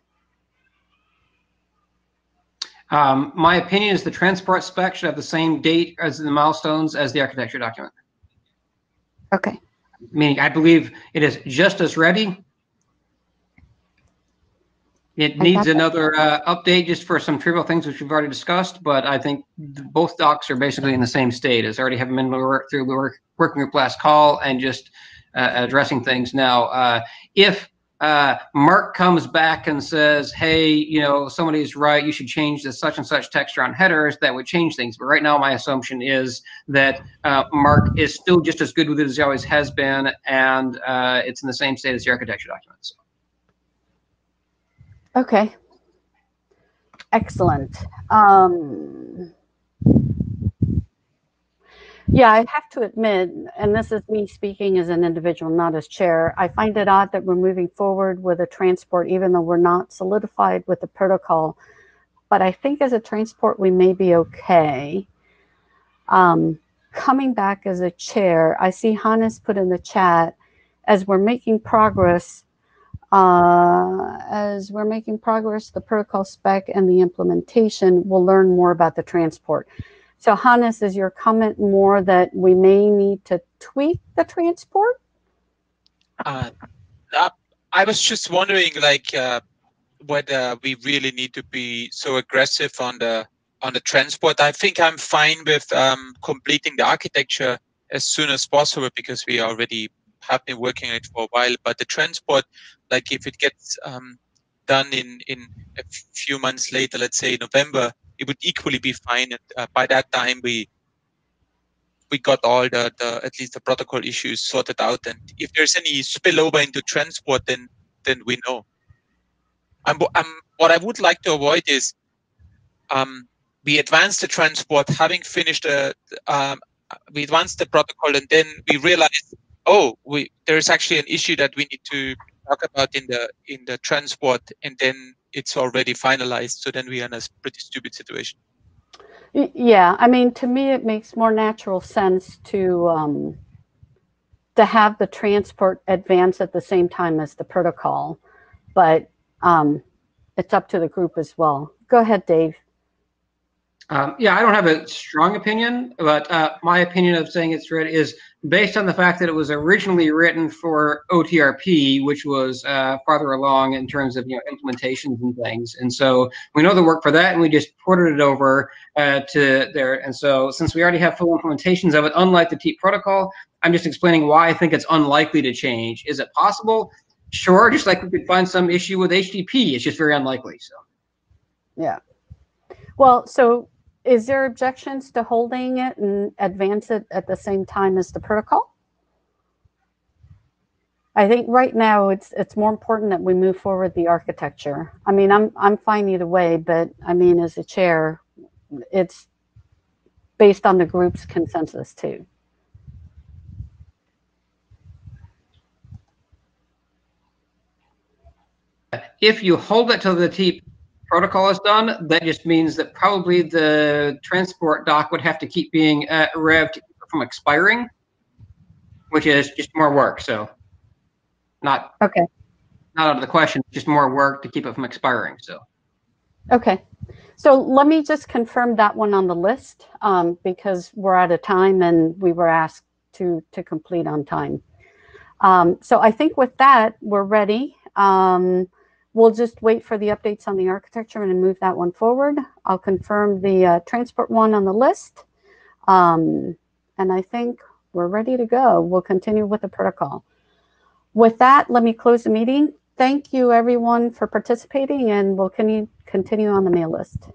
My opinion is the transport spec should have the same date as the milestones as the architecture document. Okay. Meaning, I believe it is just as ready. It needs another update just for some trivial things which we've already discussed, but I think both docs are basically in the same state as already having been through the working group last call and just addressing things now. If Mark comes back and says, hey, somebody's right, you should change the such and such texture on headers, that would change things. But right now, my assumption is that Mark is still just as good with it as he always has been, and it's in the same state as the architecture documents. Okay. Excellent. Yeah, I have to admit, and this is me speaking as an individual, not as chair, I find it odd that we're moving forward with a transport, even though we're not solidified with the protocol. But I think as a transport, we may be okay. Coming back as a chair, I see Hannes put in the chat, as we're making progress, the protocol spec and the implementation, we'll learn more about the transport. So Hannes, is your comment more that we may need to tweak the transport? I was just wondering, whether we really need to be so aggressive on the on the transport, I think I'm fine with completing the architecture as soon as possible because we already have been working on it for a while. But the transport, like if it gets done in a few months later, let's say November, it would equally be fine. And by that time, we got all the at least the protocol issues sorted out. And if there's any spillover into transport, then we know. What I would like to avoid is we advance the transport, having finished we advance the protocol, and then we realize, oh, there's actually an issue that we need to talk about in the transport, and then it's already finalized. So then we are in a pretty stupid situation. Yeah, I mean, to me, it makes more natural sense to have the transport advance at the same time as the protocol, but it's up to the group as well. Go ahead, Dave. Yeah, I don't have a strong opinion, but my opinion of saying it's ready is based on the fact that it was originally written for OTRP, which was farther along in terms of implementations and things, and so we know the work for that, and we just ported it over to there. And so since we already have full implementations of it, unlike the Teep protocol, I'm just explaining why I think it's unlikely to change. Is it possible? Sure, just like we could find some issue with HTTP, it's just very unlikely. So, yeah. Well, so is there objections to holding it and advance it at the same time as the protocol? I think right now it's more important that we move forward the architecture. I mean, I'm fine either way, but I mean, as a chair, it's based on the group's consensus too. If you hold it till the Teep protocol is done, that just means that probably the transport doc would have to keep being revved from expiring, which is just more work. So not out of the question, just more work to keep it from expiring. So okay, so let me just confirm that one on the list because we're out of time and we were asked to complete on time. So I think with that we're ready. We'll just wait for the updates on the architecture and move that one forward. I'll confirm the transport one on the list. And I think we're ready to go. We'll continue with the protocol. With that, let me close the meeting. Thank you, everyone, for participating, and we'll continue on the mail list.